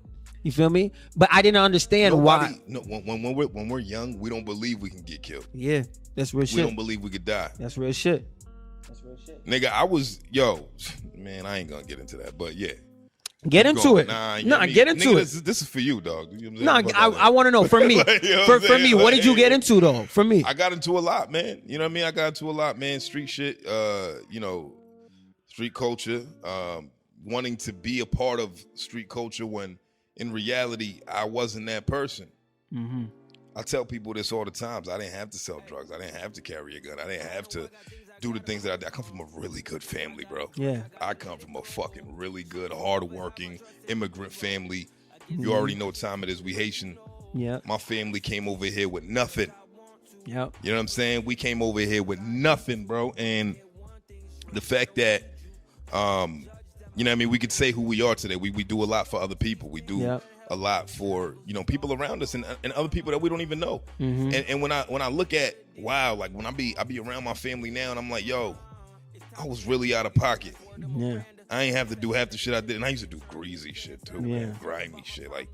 You feel me? But I didn't understand why. No, when we're young, we don't believe we can get killed. Yeah, that's real shit. We don't believe we could die. That's real shit. Nigga, man, I ain't going to get into that. But yeah. Get into it. Get into it. This is for you, dog. I want to know from me. Like, for me, what did you get into though? For me, I got into a lot, man. You know what I mean? I got into a lot, man. Street shit. Street culture. Wanting to be a part of street culture when in reality I wasn't that person. Mm-hmm. I tell people this all the time. I didn't have to sell drugs. I didn't have to carry a gun. I didn't have to do the things that I did. I come from a really good family, bro. Yeah. I come from a fucking really good, hardworking immigrant family. Mm-hmm. You already know what time it is. We Haitian. Yeah. My family came over here with nothing. Yep. You know what I'm saying? We came over here with nothing, bro. And the fact that, you know what I mean? We could say who we are today. We do a lot for other people. We do a lot for, people around us and other people that we don't even know. Mm-hmm. And when I look at, like when I be around my family now and I'm like, yo, I was really out of pocket. Yeah. I ain't have to do half the shit I did. And I used to do greasy shit too, man. Grimy shit. Like,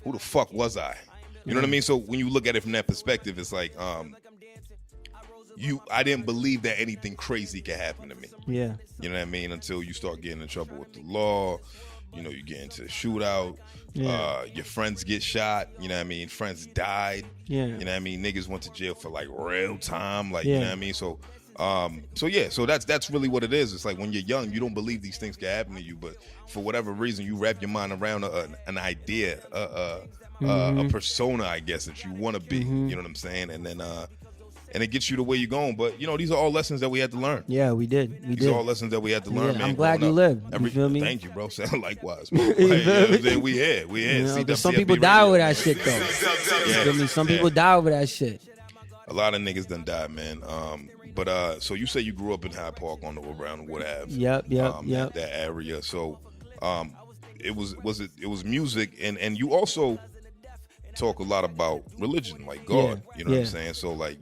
who the fuck was I? You know what I mean? So when you look at it from that perspective, it's like, I didn't believe that anything crazy could happen to me. Yeah. You know what I mean? Until you start getting in trouble with the law, you get into a shootout, your friends get shot, you know what I mean? Friends died. Yeah. You know what I mean? Niggas went to jail for like real time, like, you know what I mean? So that's really what it is. It's like when you're young, you don't believe these things can happen to you, but for whatever reason, you wrap your mind around an idea, a persona, I guess, that you want to be. You know what I'm saying? And then and it gets you the way you're going. But these are all lessons that we had to learn. Yeah, we did. These are all lessons that we had to learn. Man, I'm glad you lived. You feel me? Thank you, bro. Sound likewise. Bro. We had. CWTFB some people die over that shit though. You feel me? Some people die over that shit. A lot of niggas done died, man. But so you say you grew up in Hyde Park around Wood Ave. Yep. That area. So it was music, and you also talk a lot about religion, like God. You know what I'm saying? So like,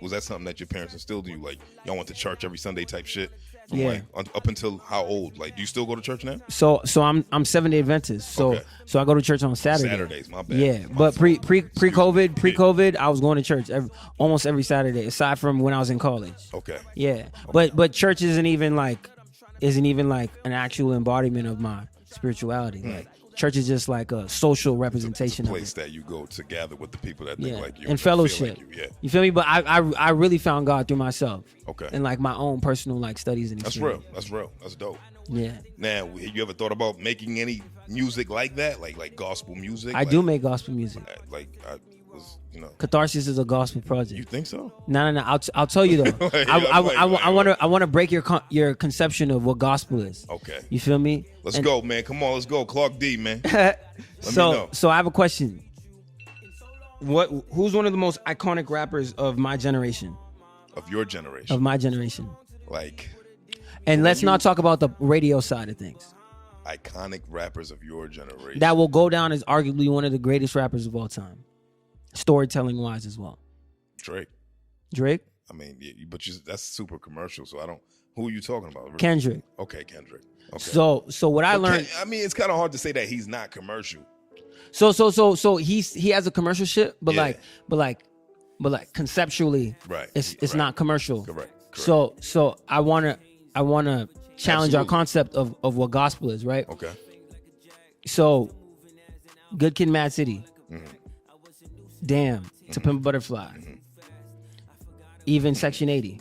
was that something that your parents instilled in you? Like, y'all went to church every Sunday type shit? From like up until how old? Like, do you still go to church now? So I'm 7-day Adventist. So I go to church on Saturday. Saturdays, my bad. Yeah, but pre-COVID, I was going to church almost every Saturday, aside from when I was in college. Okay. Yeah, but church isn't even like an actual embodiment of my spirituality. Like, church is just like a social representation. It's a place that you go to gather with the people that think like you and fellowship. Like you feel me? But I really found God through myself. Okay. And like my own personal like studies and experience. That's real. That's dope. Yeah. Now, you ever thought about making any music like that, like gospel music? I do make gospel music. Catharsis is a gospel project. You think so? No. I'll tell you though. I want to break your conception of what gospel is. Okay. You feel me? Let's go, man. Come on, let's go. Clark D, man. So I have a question. Who's one of the most iconic rappers of my generation? Of your generation? Of my generation. Like. And let's not talk about the radio side of things. Iconic rappers of your generation. That will go down as arguably one of the greatest rappers of all time. Storytelling wise as well. Drake. I mean, but that's super commercial, so I don't. Who are you talking about? Kendrick. Okay, Kendrick. Okay. So what I learned. It's kind of hard to say that he's not commercial. So he has a commercial shit, but conceptually, right? It's not commercial. Correct. So I wanna challenge our Absolutely. concept of what gospel is, right? Okay. So, Good Kid, Mad City, Mm-hmm. Damn, To Pimp a Butterfly, even Section 80.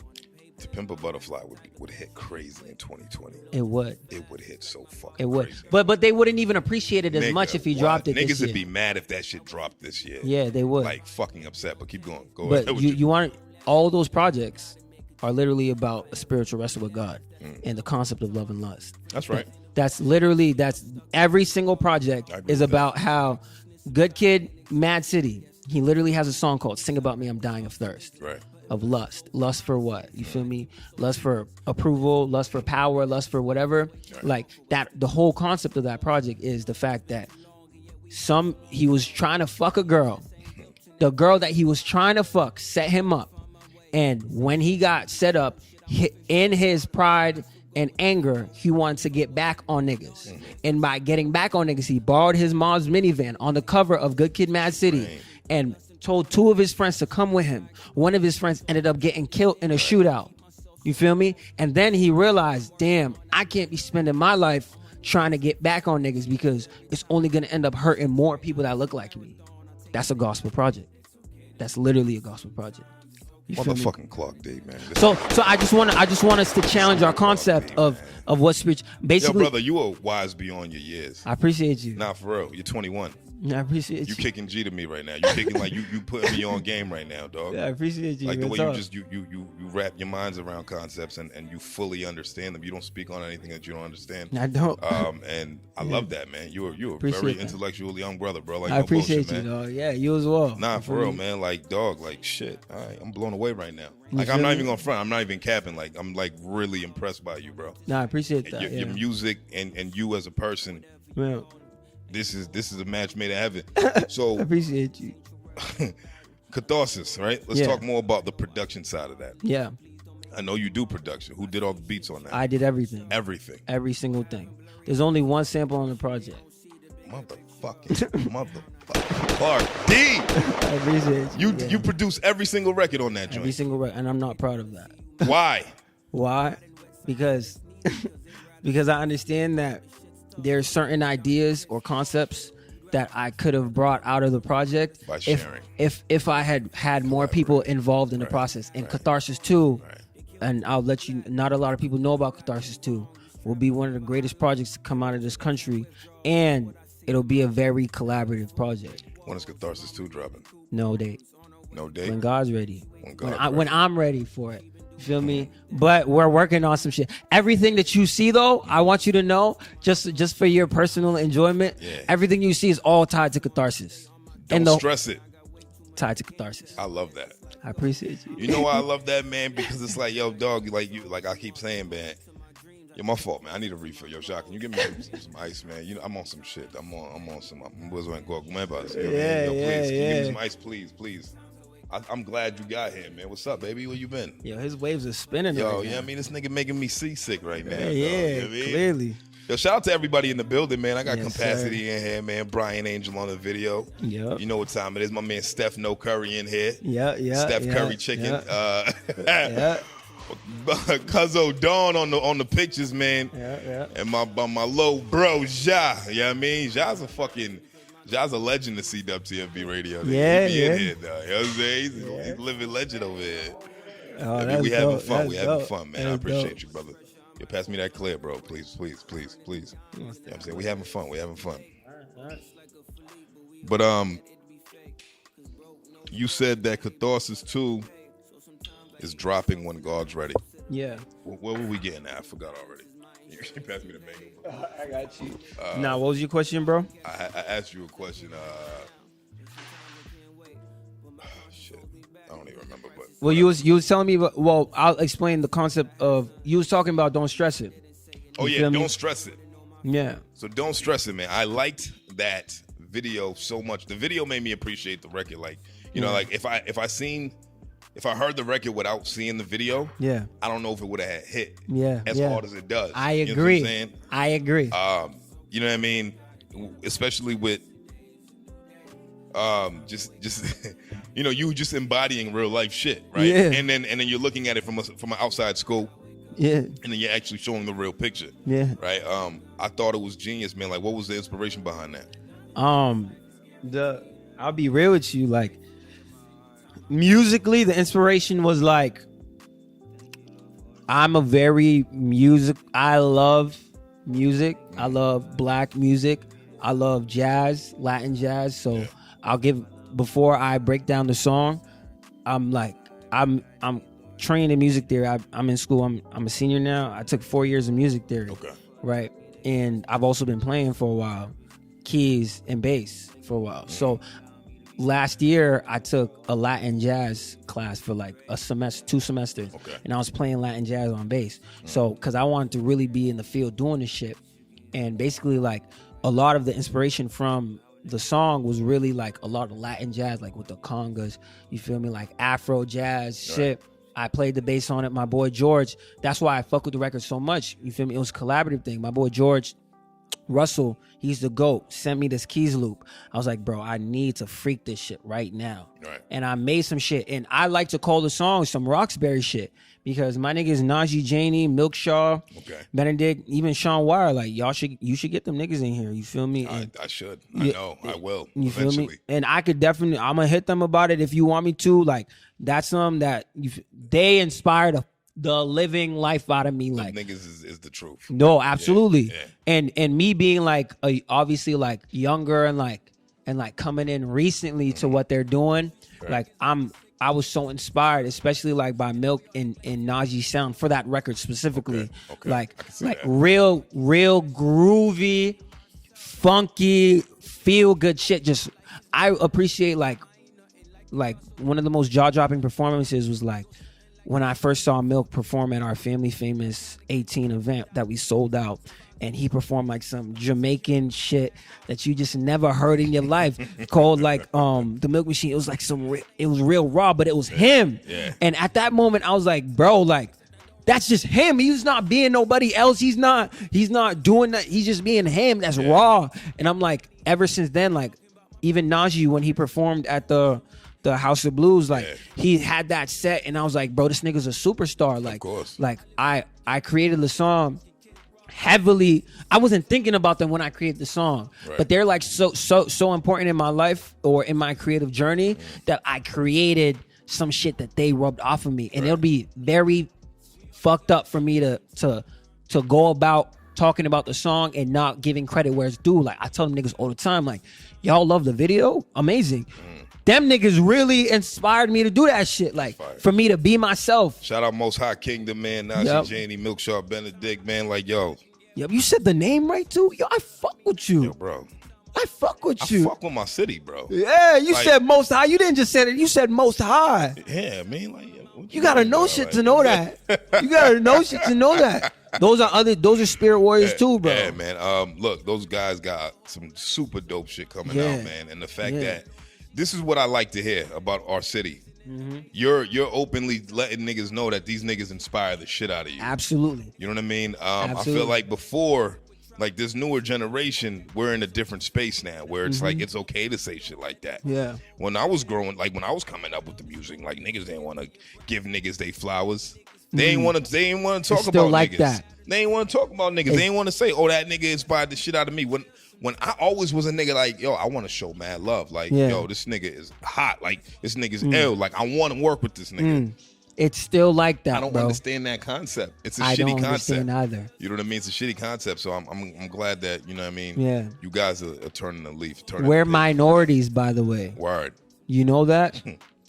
To Pimp a Butterfly would hit crazy in 2020. It would. It would hit so fucking It would. crazy. But they wouldn't even appreciate it as Nigga, much if he what? dropped it Niggas this would year. be mad if that shit dropped this year. Yeah, they would. Like, fucking upset, but keep going. Go But ahead. you want all those projects are literally about a spiritual wrestle with God and the concept of love and lust. That's right. That's every single project agree is with about how Good Kid, Mad City, he literally has a song called Sing About Me, I'm Dying of Thirst. Right. Of lust. Lust for what? You feel me? Lust for approval, lust for power, lust for whatever. Right. Like that, the whole concept of that project is the fact that he was trying to fuck a girl. The girl that he was trying to fuck set him up. And when he got set up, in his pride and anger, he wanted to get back on niggas. And by getting back on niggas, he borrowed his mom's minivan on the cover of Good Kid, Mad City and told two of his friends to come with him. One of his friends ended up getting killed in a shootout. You feel me? And then he realized, damn, I can't be spending my life trying to get back on niggas because it's only going to end up hurting more people that look like me. That's a gospel project. That's literally a gospel project. You feel me? Motherfucking Clark D, man. So I just want us to challenge our concept of what spiritual. Yo, Basically, brother, you are wise beyond your years. I appreciate you. Nah, for real. You're 21. I appreciate You you. kicking G to me right now. You kicking like you putting me on game right now, dog. Yeah, I appreciate you. Like the Real way talk. you just you wrap your minds around concepts and you fully understand them. You don't speak on anything that you don't understand. I don't. And I love that, man. You're a Appreciate very that. intellectual young brother, bro. Like I no appreciate bullshit, you, man. dog. Yeah, you as well. Nah, You for feel real, me? man. Like, dog, like shit. All right, I'm blown away right now. You Like, I'm feel not me? even gonna front. I'm not even capping. Like, I'm like really impressed by you, bro. Nah, I appreciate that. Your music and you as a person. Yeah. This is a match made in heaven. So I appreciate you. Catharsis, right? Let's Yeah. talk more about the production side of that. Yeah, I know you do production. Who did all the beats on that? I did everything. Everything. Every single thing. There's only one sample on the project. Motherfucking Clark D. I appreciate you. Yeah. You produce every single record on that Every joint. single record, and I'm not proud of that. Why? Why? Because I understand that there's certain ideas or concepts that I could have brought out of the project By sharing. if I had more people involved in the process. And Catharsis 2, and I'll let you, not a lot of people know about Catharsis 2, will be one of the greatest projects to come out of this country, and it'll be a very collaborative project. When is Catharsis 2 dropping? No date. No date? When God's ready. When When I'm ready for it. You feel me? But we're working on some shit. Everything that you see, though, I want you to know, just for your personal enjoyment, everything you see is all tied to Catharsis. Don't stress it. Tied to Catharsis. I love that. I appreciate you. You know why I love that, man? Because it's like, yo, dog, like I keep saying, man. Yo, my fault, man. I need a refill. Yo, Jacques, can you give me some ice, man? You know, I'm on some shit. I'm on some. Please. Can you give me some ice, please? I'm glad you got here, man. What's up, baby? Where you been? Yo, his waves are spinning. Yo, right yeah, now. I mean, this nigga making me seasick right now. Yeah, dog. You know what I mean? clearly. Yo, shout out to everybody in the building, man. I got Yes, capacity in here, man. Brian Angel on the video. Yep. You know what time it is. My man Steph No Curry in here. Yeah. Steph Curry chicken. Yeah. Cuzzo Dawn on the pictures, man. Yeah. And my little bro Ja. You know what I mean? Ja's a legend to CWTFB Radio. Yeah, He be yeah. in here, though. You know what I'm saying? He's a living legend over here. Oh, I mean, that's we having dope. fun. That's We having dope. fun, man. I That's appreciate dope. you, brother. You pass me that clear, bro. Please. You know what I'm saying? We having fun. But you said that Catharsis 2 is dropping when God's ready. Yeah. What were we getting at? I forgot already. You passed me the mango. I got you. Now, what was your question, bro? I asked you a question. Shit, I don't even remember. But Well, you was telling me. Well, I'll explain the concept of. You was talking about don't stress it. oh You yeah, feel me? don't stress it. Yeah. So don't stress it, man. I liked that video so much. The video made me appreciate the record. Like, you know, like if I heard the record without seeing the video, Yeah. I don't know if it would have hit Yeah. as hard as it does. I You know what agree. I'm saying? I agree. You know what I mean? Especially with just you know, you just embodying real life shit, right? Yeah. And then you're looking at it from an outside scope, Yeah. And then you're actually showing the real picture. Yeah. Right. I thought it was genius, man. Like, what was the inspiration behind that? I'll be real with you, like musically, the inspiration was like, I'm a very I love music. I love black music. I love jazz, Latin jazz. So before I break down the song, I'm trained in music theory. I'm in school. I'm a senior now. I took 4 years of music theory. Okay. Right. And I've also been playing for a while, keys and bass for a while. So last year I took a Latin jazz class for like a semester, 2 semesters. Okay. And I was playing Latin jazz on bass. So, cause I wanted to really be in the field doing this shit. And basically like a lot of the inspiration from the song was really like a lot of Latin jazz, like with the congas, you feel me? Like Afro jazz shit. I played the bass on it. My boy George, that's why I fuck with the record so much. You feel me? It was a collaborative thing. My boy George Russell, he's the GOAT, sent me this keys loop. I was like, bro, I need to freak this shit right now. Right. And I made some shit. And I like to call the song some Roxbury shit because my niggas Najee Janey, Milk Shaw, Benedict, even Sean Wire, like you should get them niggas in here. You feel me? I should. I know. I will. You eventually. feel me? And I could definitely, I'm gonna hit them about it if you want me to. Like that's something that they inspired the living life out of me. The like niggas is the truth. No, absolutely. Yeah. And me being like obviously like younger and like coming in recently to what they're doing. Right. Like I was so inspired, especially like by Milk and Najee's sound for that record specifically. Okay. Like real groovy, funky, feel good shit. Just I appreciate like one of the most jaw-dropping performances was like when I first saw Milk perform at our Family Famous 18 event that we sold out, and he performed like some Jamaican shit that you just never heard in your life called like the Milk Machine. It was like it was real raw, but it was him. Yeah. And at that moment I was like, bro, like that's just him. He's not being nobody else. He's not doing that. He's just being him. That's raw. And I'm like, ever since then, like even Najee when he performed at the House of Blues, like he had that set, and I was like, bro, this nigga's a superstar. Like, of course. Like I created the song heavily. I wasn't thinking about them when I created the song, but they're like so important in my life or in my creative journey that I created some shit that they rubbed off of me, and it'll be very fucked up for me to go about talking about the song and not giving credit where it's due. Like I tell them niggas all the time, like y'all love the video, amazing. Them niggas really inspired me to do that shit. Like, for me to be myself. Shout out Most High Kingdom, man. Najee Janey, Milk Shaw, Benedict, man. Like, yo. You said the name right, too? Yo, I fuck with you. Yo, bro. I fuck with you. I fuck with my city, bro. Yeah, you said Most High. You didn't just say it. You said Most High. Yeah, man. Like, you gotta know shit to know that. You gotta know shit to know that. Those are spirit warriors too, bro. Yeah, man. Look, those guys got some super dope shit coming out, man. And the fact that this is what I like to hear about our city. Mm-hmm. You're openly letting niggas know that these niggas inspire the shit out of you. Absolutely. You know what I mean? I feel like before, like this newer generation, we're in a different space now where it's like it's okay to say shit like that. Yeah. When I was growing, like when I was coming up with the music, like niggas didn't want to give niggas they flowers. They ain't want to talk about like niggas. That. They ain't want to talk about niggas. They ain't want to say, "Oh, that nigga inspired the shit out of me." When I always was a nigga like, yo, I want to show mad love. Like, yo, this nigga is hot. Like, this nigga's ill. Like, I want to work with this nigga. It's still like that, I don't understand that concept. It's a shitty concept. I don't understand either. You know what I mean? It's a shitty concept. So I'm glad that, you know what I mean? Yeah. You guys are turning the leaf. We're minorities, by the way. Word. You know that?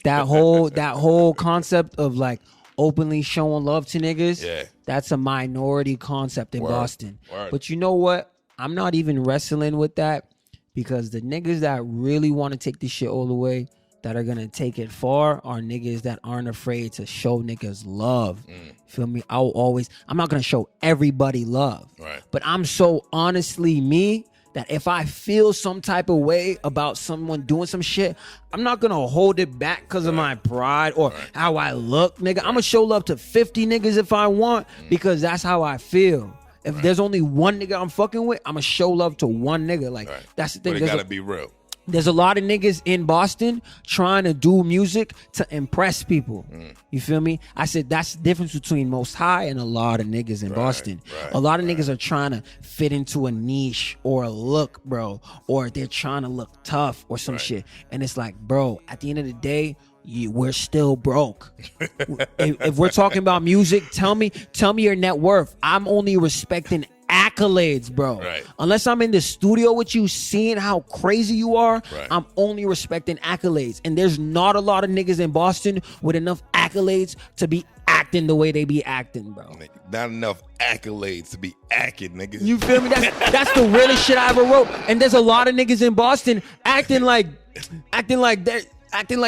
that whole concept of like openly showing love to niggas, that's a minority concept in Boston. Word. But you know what? I'm not even wrestling with that because the niggas that really want to take this shit all the way, that are gonna take it far, are niggas that aren't afraid to show niggas love. Feel me? I'm not gonna show everybody love. Right. But I'm so honestly me that if I feel some type of way about someone doing some shit, I'm not gonna hold it back because of my pride or how I look, nigga. I'm gonna show love to 50 niggas if I want because that's how I feel. If there's only one nigga I'm fucking with, I'm gonna show love to one nigga. Like that's the thing. But it gotta be real. There's a lot of niggas in Boston trying to do music to impress people. You feel me? I said that's the difference between Most High and a lot of niggas in Boston. A lot of niggas are trying to fit into a niche or a look, bro, or they're trying to look tough or some shit. And it's like, bro, at the end of the day, we're still broke. if we're talking about music, tell me your net worth. I'm only respecting accolades, bro. Unless I'm in the studio with you seeing how crazy you are, I'm only respecting accolades. And there's not a lot of niggas in Boston with enough accolades to be acting the way they be acting, bro. Not enough accolades to be acting, nigga. You feel me? That's the realest shit I ever wrote. And there's a lot of niggas in Boston acting like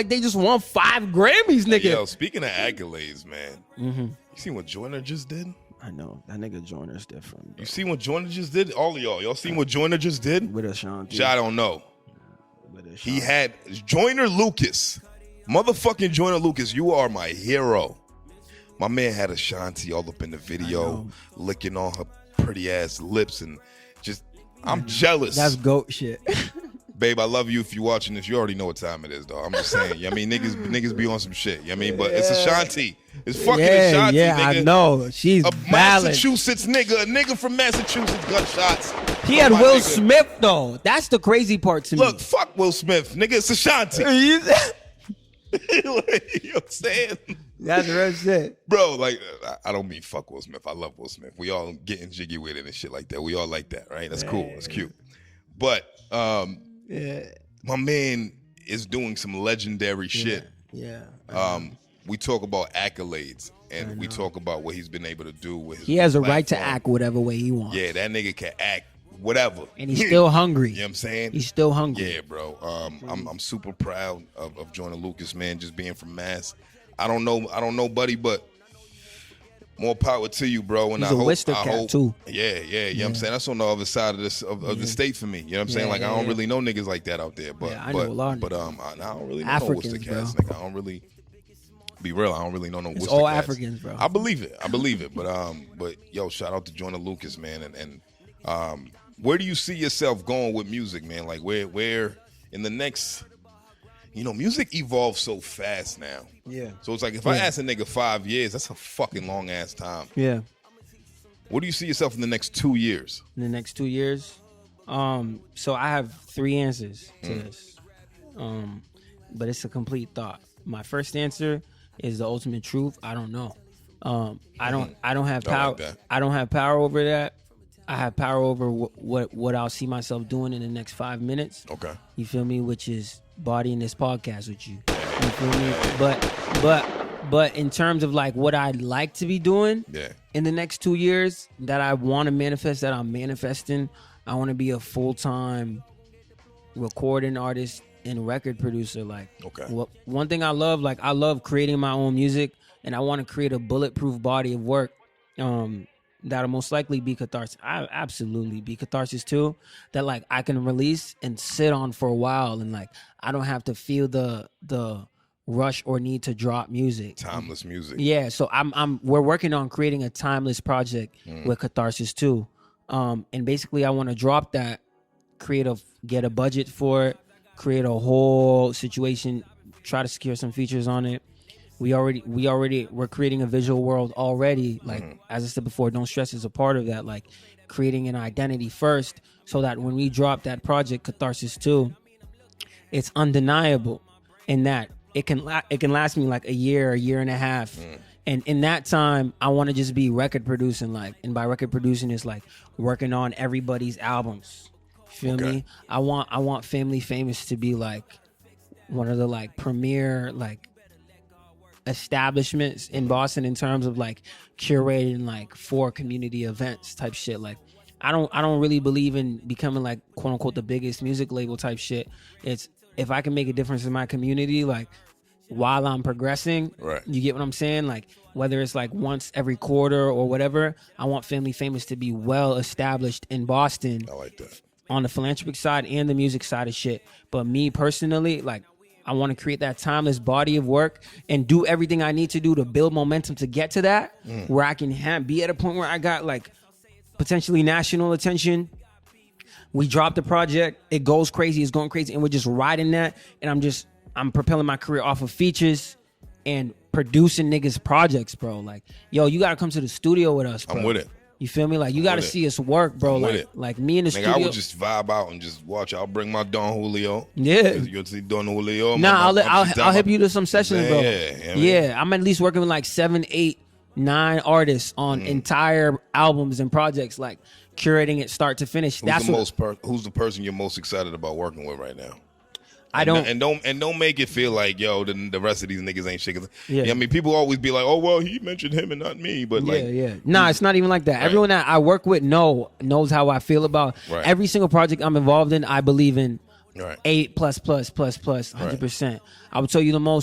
they just won 5 Grammys, nigga. Yo, speaking of accolades, man, you seen what Joyner just did? I know. That nigga Joyner's different, bro. You see what Joyner just did? All of y'all seen what Joyner just did? With Ashanti. I don't know. He had Joyner Lucas. Motherfucking Joyner Lucas, you are my hero. My man had Ashanti all up in the video, licking on her pretty ass lips and just, I'm jealous. That's goat shit. Babe, I love you. If you're watching this, you already know what time it is, though. I'm just saying. You know what I mean, niggas be on some shit. You know what I mean? But it's Ashanti. It's fucking Ashanti, nigga. I know. She's a valid. Massachusetts nigga. A nigga from Massachusetts got shots. He had Will Smith, though. That's the crazy part to me. Look, fuck Will Smith. Nigga, it's Ashanti. You know what I'm saying? That's real shit. Bro, like, I don't mean fuck Will Smith. I love Will Smith. We all getting jiggy with it and shit like that. We all like that, right? That's cool. That's cute. But, my man is doing some legendary shit. We talk about accolades and we talk about what he's been able to do with his He has a platform. right to act whatever way he wants. Yeah, that nigga can act whatever. And he's still hungry. You know what I'm saying? He's still hungry. Yeah, bro. I'm super proud of Joyner Lucas, man, just being from Mass. I don't know, buddy, but more power to you, bro. And He's a Worcester cat too. Yeah. You know what I'm saying? That's on the other side of this of the state for me. You know what I'm saying? Like I don't really know niggas like that out there. But I know a lot. But I don't really know Africans, Worcester cats. bro. Nigga. I don't really be real. I don't really know no Worcester all cats. Africans, bro. I believe it. But yo, shout out to Joyner Lucas, man. And where do you see yourself going with music, man? Like where in the next, music evolves so fast now. Yeah. So it's like if I ask a nigga 5 years, that's a fucking long ass time. Yeah. Where do you see yourself in the next 2 years? In the next 2 years? So I have 3 answers to this. But it's a complete thought. My first answer is the ultimate truth. I don't know. I don't have power. I don't have power over that. I have power over what I'll see myself doing in the next 5 minutes. Okay. You feel me? Which is bodying this podcast with you. You feel me? But in terms of like what I'd like to be doing in the next 2 years that I want to manifest, that I'm manifesting, I want to be a full-time recording artist and record producer. Like, one thing I love creating my own music, and I want to create a bulletproof body of work that'll most likely be Catharsis. I absolutely be Catharsis too. That like I can release and sit on for a while, and like I don't have to feel the rush or need to drop music. Timeless music. Yeah, so we're working on creating a timeless project with Catharsis too. And basically I want to drop that, get a budget for it, create a whole situation, try to secure some features on it. We're creating a visual world already. Like as I said before, Don't Stress is a part of that. Like creating an identity first, so that when we drop that project, Catharsis 2, it's undeniable in that it can last me like a year and a half. And in that time, I want to just be record producing, like, and by record producing, it's like working on everybody's albums. Feel me? I want Family Famous to be like one of the like premier like establishments in Boston in terms of like curating like 4 community events type shit. Like I don't really believe in becoming like quote unquote the biggest music label type shit. It's if I can make a difference in my community, like while I'm progressing, you get what I'm saying? Like whether it's like once every quarter or whatever, I want Family Famous to be well established in Boston. I like that. On the philanthropic side and the music side of shit. But me personally, like I want to create that timeless body of work and do everything I need to do to build momentum to get to that, where I can be at a point where I got like potentially national attention, we dropped the project, it goes crazy, it's going crazy, and we're just riding that, and I'm propelling my career off of features and producing niggas projects, bro. Like, yo, you gotta come to the studio with us, bro. I'm with it. You feel me? Like, you gotta see us work, bro. Like me in the studio. I would just vibe out and just watch. I'll bring my Don Julio. Yeah. You'll see Don Julio. Nah, I'll help you to some sessions, bro. Yeah. I'm at least working with like 7, 8, 9 artists on entire albums and projects, like curating it start to finish. Who's the person you're most excited about working with right now? Don't make it feel like, yo, the rest of these niggas ain't shit. Yeah, I mean, people always be like, oh, well, he mentioned him and not me, but Nah, it's not even like that. Right. Everyone that I work with knows how I feel about every single project I'm involved in. I believe in 8 plus 100%. Right. I would tell you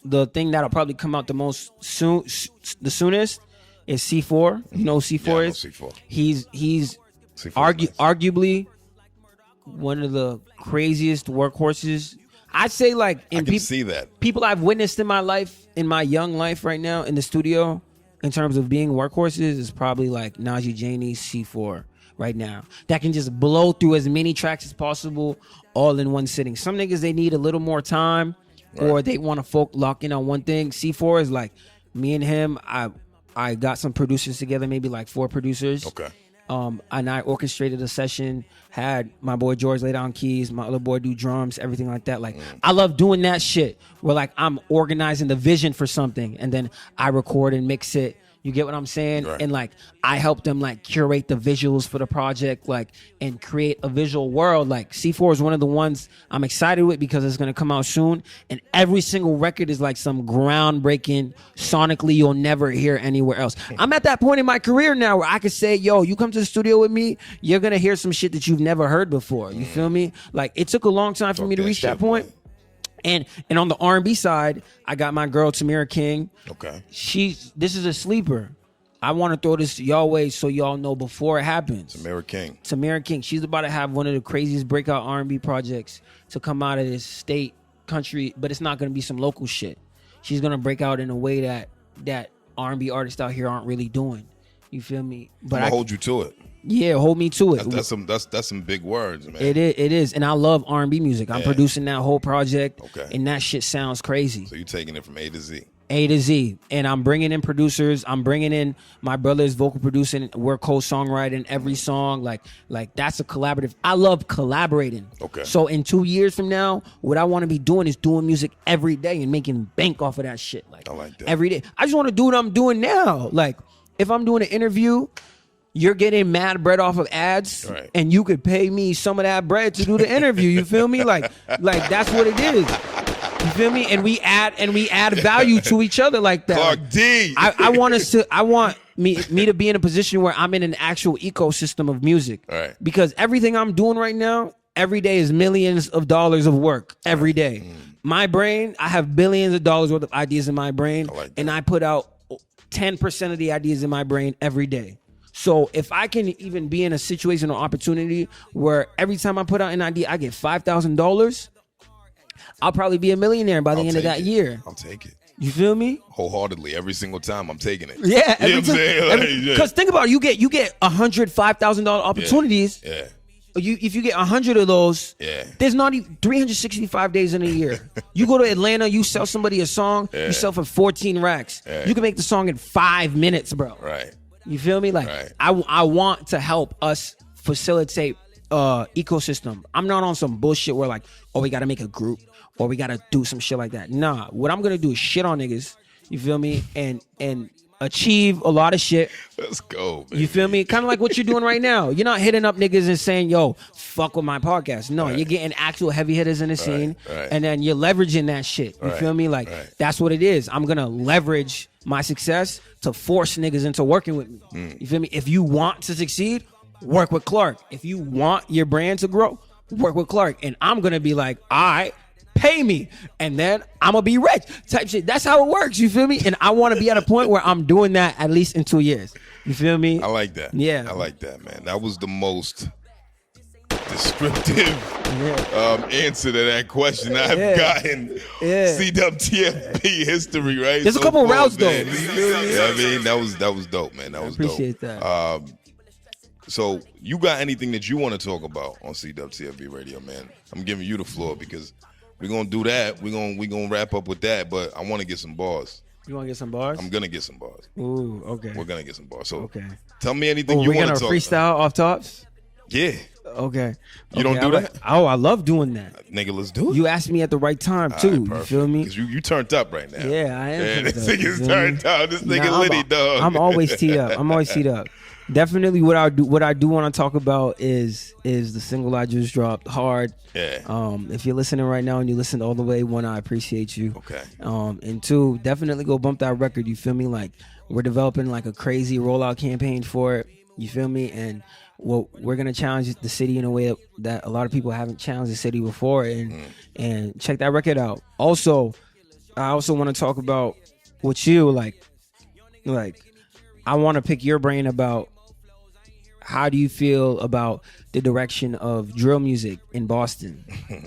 the thing that'll probably come out the soonest is C4. You know who C4 is? I know C4. He's C4 arguably one of the craziest workhorses. I'd say, like, I can see that. People I've witnessed in my life, in my young life right now in the studio, in terms of being workhorses, is probably like Najee Janey, C4 right now. That can just blow through as many tracks as possible all in one sitting. Some niggas, they need a little more time or they want to lock in on one thing. C4 is like, me and him, I got some producers together, maybe like 4 producers. Okay. And I orchestrated a session, had my boy George lay down keys, my other boy do drums, everything like that. Like, I love doing that shit where, like, I'm organizing the vision for something and then I record and mix it. You get what I'm saying? Right. And, like, I help them, like, curate the visuals for the project, like, and create a visual world. Like, C4 is one of the ones I'm excited with because it's going to come out soon. And every single record is, like, some groundbreaking, sonically you'll never hear anywhere else. I'm at that point in my career now where I could say, yo, you come to the studio with me, you're going to hear some shit that you've never heard before. You feel me? Like, it took a long time for me to reach that point. And on the R&B side, I got my girl Tamira King. Okay. This is a sleeper. I want to throw this y'all way so y'all know before it happens. Tamira King. She's about to have one of the craziest breakout R&B projects to come out of this state, country, but it's not going to be some local shit. She's going to break out in a way that R&B artists out here aren't really doing. You feel me? But I hold you to it. Yeah, hold me to it. That's some big words, man. It is, and I love R&B music. I'm producing that whole project, and that shit sounds crazy. So you're taking it from A to Z. A to Z, and I'm bringing in producers. I'm bringing in my brother's vocal producing. We're co-songwriting every song. Like that's a collaborative. I love collaborating. Okay. So in 2 years from now, what I want to be doing is doing music every day and making bank off of that shit. Like, I like that. Every day. I just want to do what I'm doing now. Like, if I'm doing an interview, you're getting mad bread off of ads, and you could pay me some of that bread to do the interview. You feel me? Like that's what it is. You feel me? And we add value to each other like that. Clark D. I want me to be in a position where I'm in an actual ecosystem of music. Right. Because everything I'm doing right now, every day is millions of dollars of work every day. My brain, I have billions of dollars worth of ideas in my brain, and I put out 10% of the ideas in my brain every day. So if I can even be in a situation or opportunity where every time I put out an idea, I get $5,000, I'll probably be a millionaire by the end of that year. I'll take it. You feel me? Wholeheartedly, every single time I'm taking it. Yeah, you know what I'm saying? Because think about it, you get $105,000 opportunities. Yeah. If you get 100 of those, there's not even 365 days in a year. You go to Atlanta, you sell somebody a song, you sell for 14 racks. You can make the song in 5 minutes, bro. Right. You feel me? Like, I want to help us facilitate ecosystem. I'm not on some bullshit where, like, oh, we got to make a group or we got to do some shit like that. Nah, what I'm going to do is shit on niggas, you feel me? And achieve a lot of shit. Let's go, baby. You feel me? Kind of like what you're doing right now. You're not hitting up niggas and saying, yo, fuck with my podcast. No, you're getting actual heavy hitters in the scene, and then you're leveraging that shit. You feel me? Like, that's what it is. I'm going to leverage my success to force niggas into working with me. You feel me? If you want to succeed, work with Clark. If you want your brand to grow, work with Clark. And I'm going to be like, all right, pay me, and then I'm gonna be rich type shit. That's how it works. You feel me? And I want to be at a point where I'm doing that at least in 2 years. You feel me? I like that. Yeah, I like that, man. That was the most descriptive answer to that question I've gotten. CWTFB history, right? There's a couple routes though. Yeah, I mean, that was dope, man. That was appreciate dope. That. So you got anything that you want to talk about on CWTFB Radio, man? I'm giving you the floor because we're gonna do that. We're gonna wrap up with that, but I want to get some bars. You want to get some bars? I'm gonna get some bars. Ooh, okay. We're gonna get some bars. So okay. Tell me anything you want to talk about. We're gonna freestyle off tops? Yeah. Okay. You don't do that? Oh, I love doing that. Nigga, let's do it. You asked me at the right time, too. Right, you feel me? Because you turned up right now. Yeah, I am. This nigga's turned up. This nigga litty, dog. I'm always teed up. Definitely what I do want to talk about is the single I just dropped, Hard. Yeah. If you're listening right now and you listened all the way, one, I appreciate you. Okay. And two, definitely go bump that record. You feel me? Like, we're developing like a crazy rollout campaign for it. You feel me? And we're gonna challenge the city in a way that a lot of people haven't challenged the city before. And check that record out. Also, I also want to talk about with you, like I want to pick your brain about how do you feel about the direction of drill music in Boston?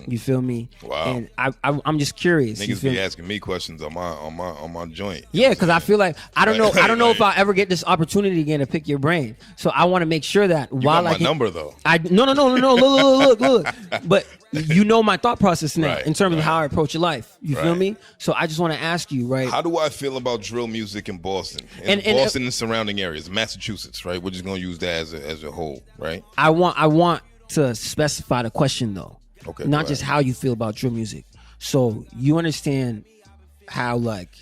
You feel me? Wow. And I'm just curious. Niggas be asking me questions on my joint. Yeah, because I feel like I don't know if I ever get this opportunity again to pick your brain. So I want to make sure that while got my number though. No. Look. But you know my thought process now in terms of how I approach your life. You feel me? So I just want to ask you, right? How do I feel about drill music in Boston? And Boston and surrounding areas, Massachusetts, right? We're just gonna use that as a whole, right? I want to specify the question though. Okay. Not just how you feel about drill music. So you understand how, like,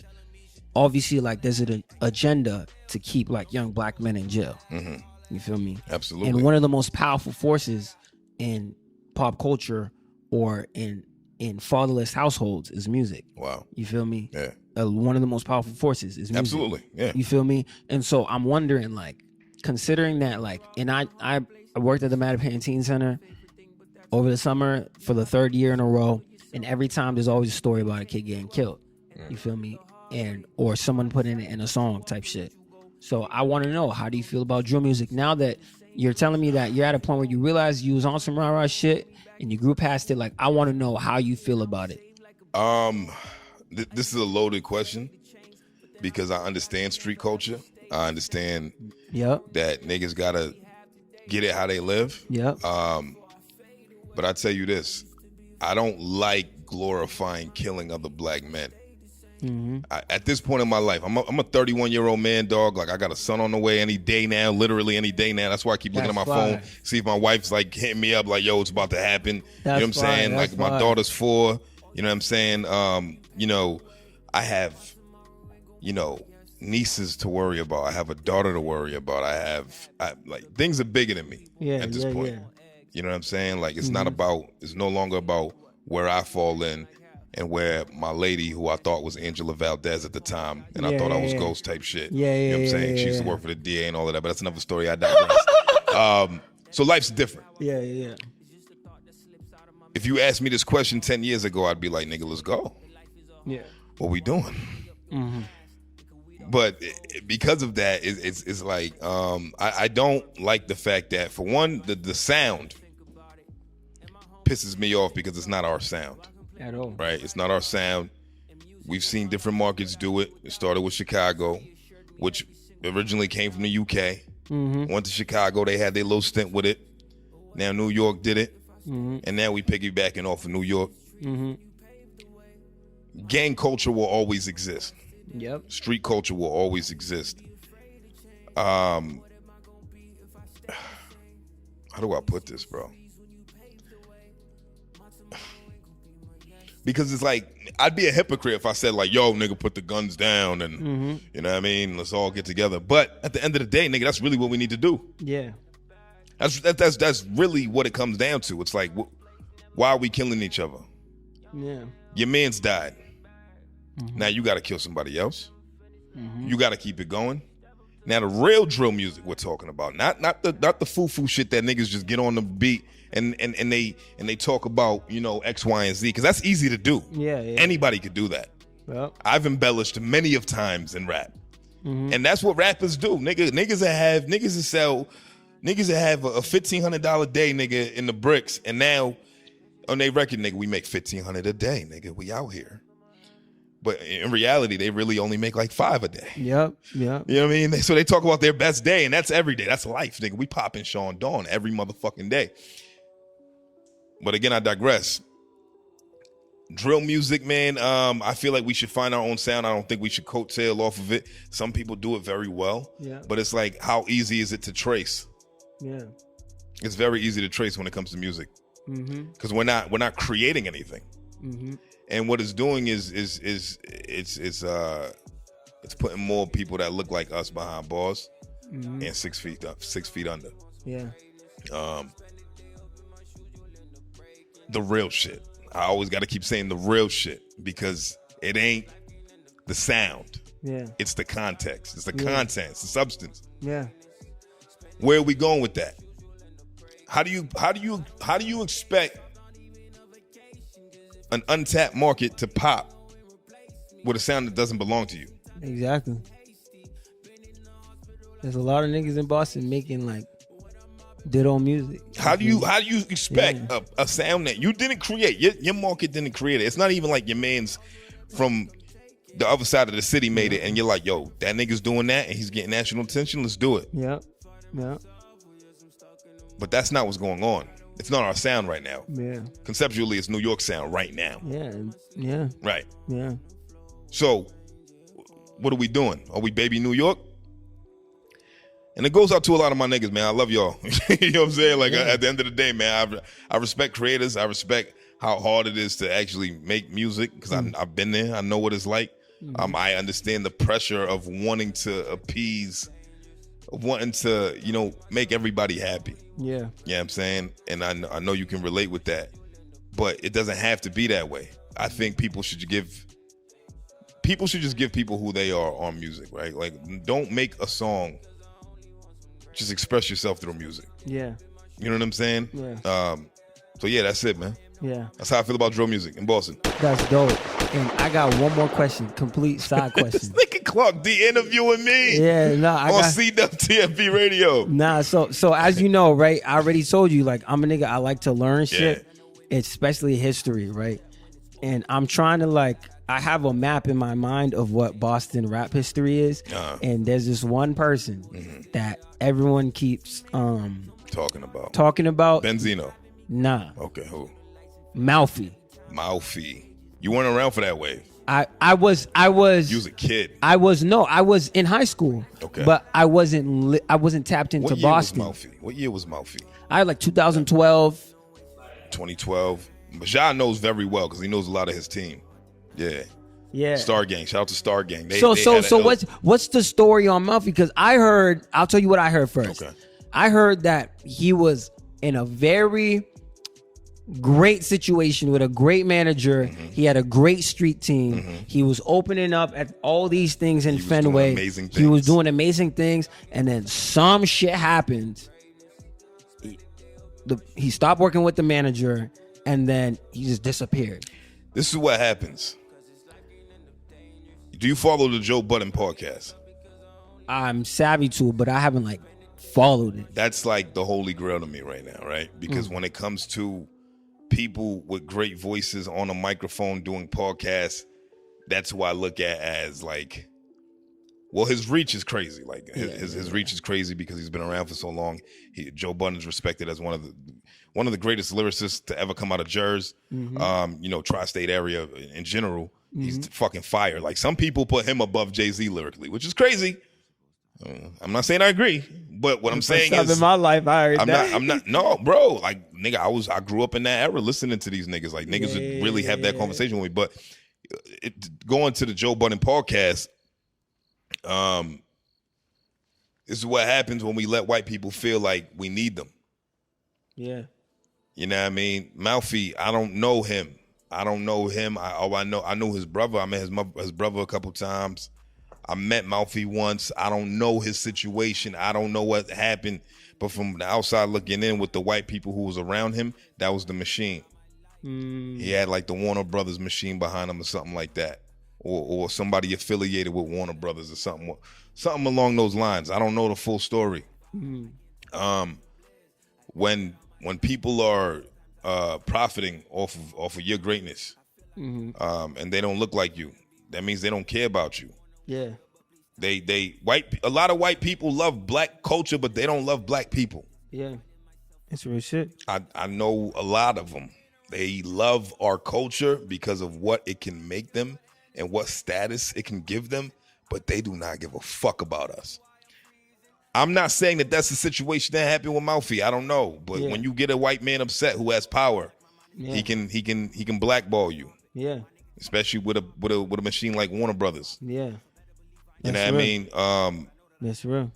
obviously, like, there's an agenda to keep like young black men in jail. Mm-hmm. You feel me? Absolutely. And one of the most powerful forces in pop culture or in fatherless households is music. Wow. You feel me? Yeah. One of the most powerful forces is music. Absolutely. Yeah. You feel me? And so I'm wondering, like, considering that, like, and I worked at the Mattapan Teen Center over the summer for the third year in a row, and every time there's always a story about a kid getting killed. You feel me? Or someone putting it in a song type shit. So I want to know, how do you feel about drill music now that you're telling me that you're at a point where you realize you was on some rah-rah shit and you grew past it? Like, I want to know how you feel about it. This is a loaded question because I understand street culture. I understand that niggas gotta get it how they live. Yep. But I tell you this, I don't like glorifying killing other black men. Mm-hmm. At this point in my life, I'm a 31-year-old man, dog. Like, I got a son on the way any day now, literally any day now. That's why I keep looking at my phone, see if my wife's like hitting me up, like, yo, it's about to happen. You know what I'm saying? Like, my daughter's 4. You know what I'm saying? I have, nieces to worry about. I have a daughter to worry about. Like, things are bigger than me at this point. Yeah. You know what I'm saying? Like, it's it's no longer about where I fall in and where my lady, who I thought was Angela Valdez at the time, and I thought I was Ghost type shit. You know what I'm saying? She used to work for the DA and all of that, but that's another story. I digress. So life's different. Yeah. If you asked me this question 10 years ago, I'd be like, nigga, let's go. Yeah. What we doing? Mm-hmm. But because of that, it's like, I don't like the fact that, for one, the sound pisses me off because it's not our sound. At all. Right? It's not our sound. We've seen different markets do it. It started with Chicago, which originally came from the UK. Mm-hmm. Went to Chicago. They had their little stint with it. Now New York did it. Mm-hmm. And now we piggybacking off of New York. Mm-hmm. Gang culture will always exist. Yep. Street culture will always exist. How do I put this, bro? Because it's like, I'd be a hypocrite if I said, like, yo, nigga, put the guns down and, you know what I mean? Let's all get together. But at the end of the day, nigga, that's really what we need to do. Yeah. That's really what it comes down to. It's like, why are we killing each other? Yeah. Your man's died. Mm-hmm. Now you got to kill somebody else. Mm-hmm. You got to keep it going. Now the real drill music we're talking about, not the foo-foo shit that niggas just get on the beat and they talk about, X, Y, and Z, because that's easy to do. Yeah. Anybody could do that. Well, I've embellished many of times in rap, and that's what rappers do. Niggas that have a $1,500 day, nigga, in the bricks, and now on their record, nigga, we make $1,500 a day, nigga. We out here. But in reality, they really only make like 5 a day. Yep. You know what I mean? So they talk about their best day, and that's every day. That's life, nigga. We popping Sean Dawn every motherfucking day. But again, I digress. Drill music, man. I feel like we should find our own sound. I don't think we should coattail off of it. Some people do it very well. Yeah. But it's like, how easy is it to trace? Yeah. It's very easy to trace when it comes to music. Because we're not creating anything. And what it's doing is it's putting more people that look like us behind bars and 6 feet under. Yeah. The real shit. I always got to keep saying the real shit because it ain't the sound. Yeah. It's the context. It's the content. It's the substance. Yeah. Where are we going with that? How do you expect an untapped market to pop with a sound that doesn't belong to you? Exactly. There's a lot of niggas in Boston making like ditto music. How do you expect a sound that you didn't create? Your market didn't create it. It's not even like your man's from the other side of the city made it, and you're like, yo, that nigga's doing that, and he's getting national attention. Let's do it. Yeah. But that's not what's going on. It's not our sound right now. Yeah. Conceptually, it's New York sound right now. Yeah. Right. Yeah. So, what are we doing? Are we baby New York? And it goes out to a lot of my niggas, man. I love y'all. You know what I'm saying? Like, at the end of the day, man, I respect creators. I respect how hard it is to actually make music because I've been there. I know what it's like. I understand the pressure of wanting to appease, wanting to, make everybody happy. Yeah. You know what I'm saying? And I know you can relate with that. But it doesn't have to be that way. I think people should just give people who they are on music, right? Like, don't make a song. Just express yourself through music. Yeah. You know what I'm saying? Yeah. So yeah, that's it, man. Yeah. That's how I feel about drill music in Boston. That's dope. And I got one more question, complete side question. This nigga Clark D interviewing me. Yeah, no, I on got CWTFB Radio. Nah, so as you know, right? I already told you, like, I'm a nigga. I like to learn shit, especially history, right? And I'm trying to I have a map in my mind of what Boston rap history is, and there's this one person that everyone keeps talking about. Benzino. Nah. Okay, who? Mouthy. You weren't around for that wave. I was. You was a kid. I was in high school. Okay. But I wasn't tapped into Boston. What year was Mouthy? I had 2012. 2012. But Ja knows very well because he knows a lot of his team. Yeah. Star Gang. Shout out to Star Gang. So what's the story on Mouthy? Because I'll tell you what I heard first. Okay. I heard that he was in a very great situation with a great manager. He had a great street team. He was opening up at all these things in Fenway. He was doing amazing things. And then some shit happened. He stopped working with the manager and then he just disappeared. This is what happens. Do you follow the Joe Budden podcast? I'm savvy to it, but I haven't followed it. That's like the holy grail to me right now, right? Because when it comes to people with great voices on a microphone doing podcasts, that's who I look at as his reach is crazy. His reach is crazy because he's been around for so long. Joe Budden's respected as one of the greatest lyricists to ever come out of Jersey. Tri-state area in general. He's fucking fire. Some people put him above Jay-Z lyrically, which is crazy. I'm not saying I agree, but what I'm saying is, in my life, I heard that. I'm not. No, bro. Nigga, I grew up in that era listening to these niggas. Niggas would really have that conversation with me. But going to the Joe Budden podcast, this is what happens when we let white people feel like we need them. Yeah. You know what I mean? Mouthy, I don't know him. I knew his brother. I met his brother a couple times. I met Mouthy once. I don't know his situation. I don't know what happened. But from the outside looking in with the white people who was around him, that was the machine. He had the Warner Brothers machine behind him or something like that. Or somebody affiliated with Warner Brothers or something along those lines. I don't know the full story. When people are profiting off of your greatness, and they don't look like you, that means they don't care about you. Yeah. A lot of white people love black culture, but they don't love black people. Yeah. It's real shit. I know a lot of them. They love our culture because of what it can make them and what status it can give them, but they do not give a fuck about us. I'm not saying that that's the situation that happened with Mouthy. I don't know, but when you get a white man upset who has power, he can blackball you. Yeah. Especially with a machine like Warner Brothers. Yeah. You know what I mean? That's real.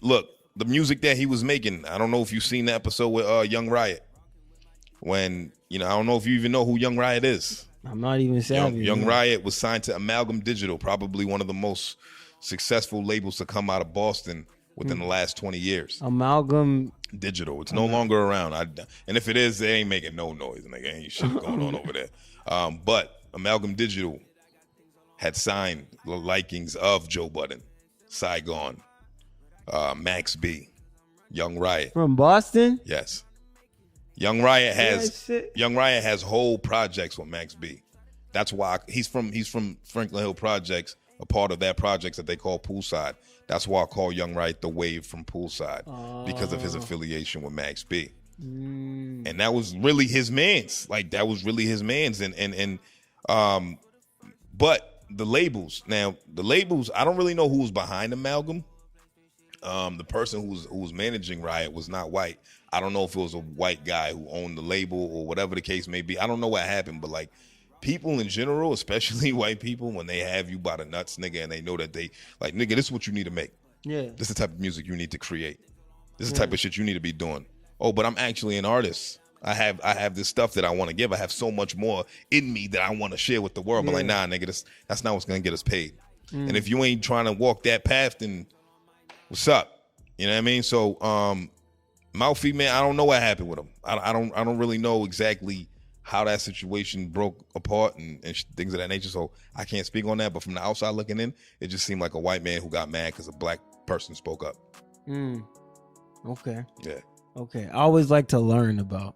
Look, the music that he was making, I don't know if you've seen the episode with Young Riot. When, I don't know if you even know who Young Riot is. I'm not even savvy. Young Riot was signed to Amalgam Digital, probably one of the most successful labels to come out of Boston within the last 20 years. Amalgam Digital. It's no longer around. And if it is, they ain't making no noise. Nigga, ain't shit going on over there. But Amalgam Digital had signed the likings of Joe Budden, Saigon, Max B, Young Riot. From Boston? Yes. Young Riot has whole projects with Max B. That's why he's from Franklin Hill Projects, a part of that projects that they call Poolside. That's why I call Young Riot the Wave from Poolside, because of his affiliation with Max B. And that was really his man's. That was really his man's. But the labels, I don't really know who was behind Amalgam. The person who was managing Riot was not white. I don't know if it was a white guy who owned the label or whatever the case may be. I don't know what happened, but people in general, especially white people, when they have you by the nuts, nigga, and they know that they nigga, this is what you need to make. Yeah. This is the type of music you need to create. This is the type of shit you need to be doing. Oh, but I'm actually an artist. I have this stuff that I want to give. I have so much more in me that I want to share with the world. But nah, nigga, that's not what's gonna get us paid. And if you ain't trying to walk that path, then what's up? You know what I mean? So Mouthy, man, I don't know what happened with him. I don't really know exactly how that situation broke apart and things of that nature. So I can't speak on that. But from the outside looking in, it just seemed like a white man who got mad because a black person spoke up. Okay. Yeah. Okay. I always like to learn about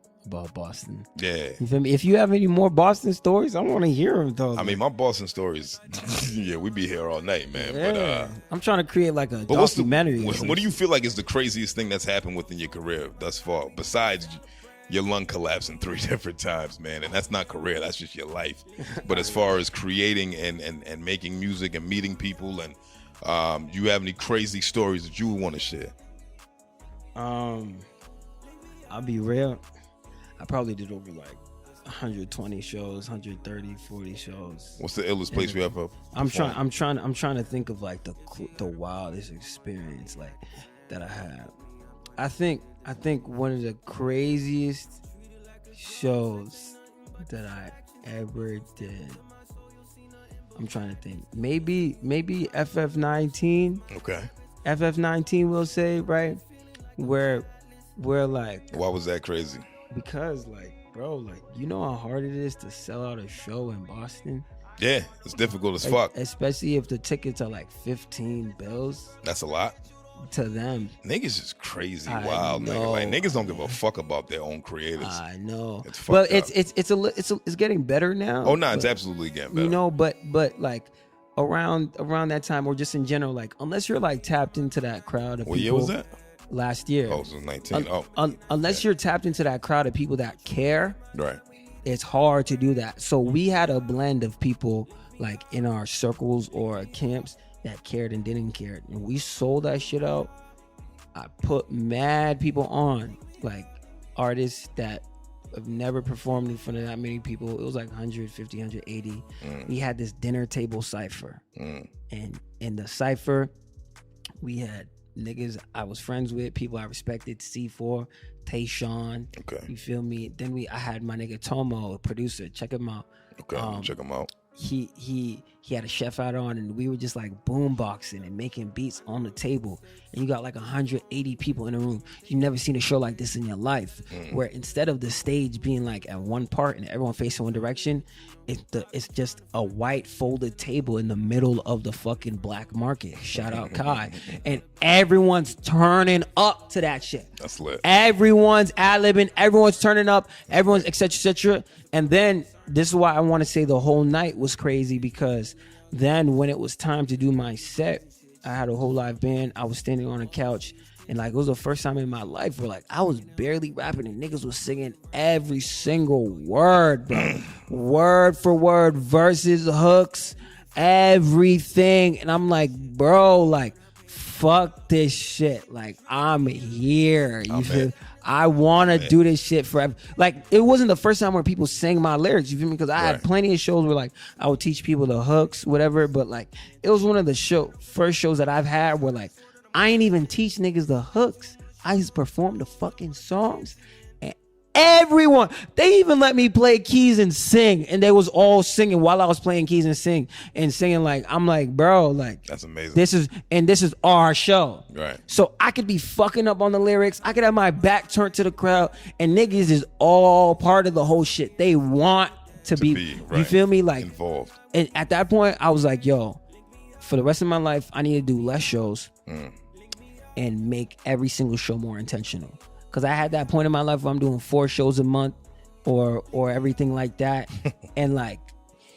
Boston. Yeah. You feel me? If you have any more Boston stories, I want to hear them though. I mean, my Boston stories, we be here all night, man. Yeah. But I'm trying to create a documentary. What do you feel like is the craziest thing that's happened within your career thus far, besides your lung collapsing 3 different times, man? And that's not career, that's just your life. But as far as creating and making music and meeting people, and you have any crazy stories that you would want to share? I'll be real. I probably did over 120 shows, 130, 40 shows. What's the illest place you ever? I'm trying to think of the wildest experience that I had. I think one of the craziest shows that I ever did. I'm trying to think. Maybe FF19. Okay. FF19, we'll say, right? Where why was that crazy? Because bro, you know how hard it is to sell out a show in Boston? Yeah, it's difficult as fuck. Especially if the tickets are 15 bills. That's a lot. To them. Niggas is crazy wild, nigga. Niggas don't give a fuck about their own creators. I know. It's fucked up. It's getting better now. Oh no, it's absolutely getting better. But around that time, or just in general, unless you're tapped into that crowd of people. What year was that? Last year. Oh, it was 19. Unless you're tapped into that crowd of people that care, right? It's hard to do that. So we had a blend of people in our circles or camps that cared and didn't care, and we sold that shit out. I put mad people on, artists that have never performed in front of that many people. It was 150, 180. We had this dinner table cypher, and in the cypher, we had niggas I was friends with, people I respected, C4, Tayshawn. Okay. You feel me? Then I had my nigga Tomo, a producer. Check him out. Okay, check him out. He had a chef out on, and we were just boomboxing and making beats on the table. And you got 180 people in a room. You've never seen a show like this in your life, where instead of the stage being at one part and everyone facing one direction, it's just a white folded table in the middle of the fucking black market. Shout out Kai. And everyone's turning up to that shit. That's lit. Everyone's ad-libbing, everyone's turning up, everyone's et cetera, et cetera. And then this is why I want to say the whole night was crazy, because then when it was time to do my set, I had a whole live band. I was standing on a couch, and like it was the first time in my life where like I was barely rapping and niggas was singing every single word, bro. Word for word, verses, hooks, everything. And I'm like, bro, like fuck this shit. Like I'm here. You feel? I want to do this shit forever. Like, it wasn't the first time where people sang my lyrics, you feel me? Because I had plenty of shows where, like, I would teach people the hooks, whatever. But, like, it was one of the first shows that I've had where, like, I ain't even teach niggas the hooks. I just performed the fucking songs. And everyone, they even let me play keys and sing. And they was all singing while I was playing keys and singing, like, I'm like, bro, like, that's amazing. This is our show. Right. So I could be fucking up on the lyrics. I could have my back turned to the crowd. And niggas is all part of the whole shit. They want to be right. You feel me? Like, involved. And at that point, I was like, yo, for the rest of my life, I need to do less shows and make every single show more intentional. Because I had that point in my life where I'm doing 4 shows a month or everything like that. And like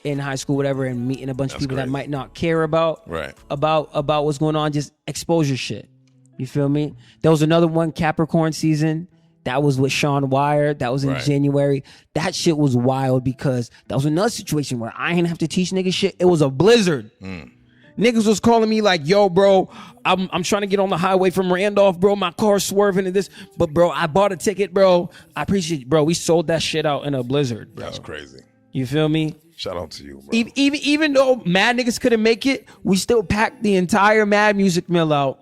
in high school, whatever, and meeting a bunch of people that might not care about what's going on, just exposure shit. You feel me? There was another one, Capricorn season. That was with Sean Wire. That was in January. That shit was wild because that was another situation where I didn't have to teach niggas shit. It was a blizzard. Niggas was calling me like, yo, bro, I'm trying to get on the highway from Randolph, bro. My car's swerving and this. But, bro, I bought a ticket, bro. I appreciate it, bro. We sold that shit out in a blizzard, bro. That's crazy. You feel me? Shout out to you, bro. Even though mad niggas couldn't make it, we still packed the entire Mad Music Mill out.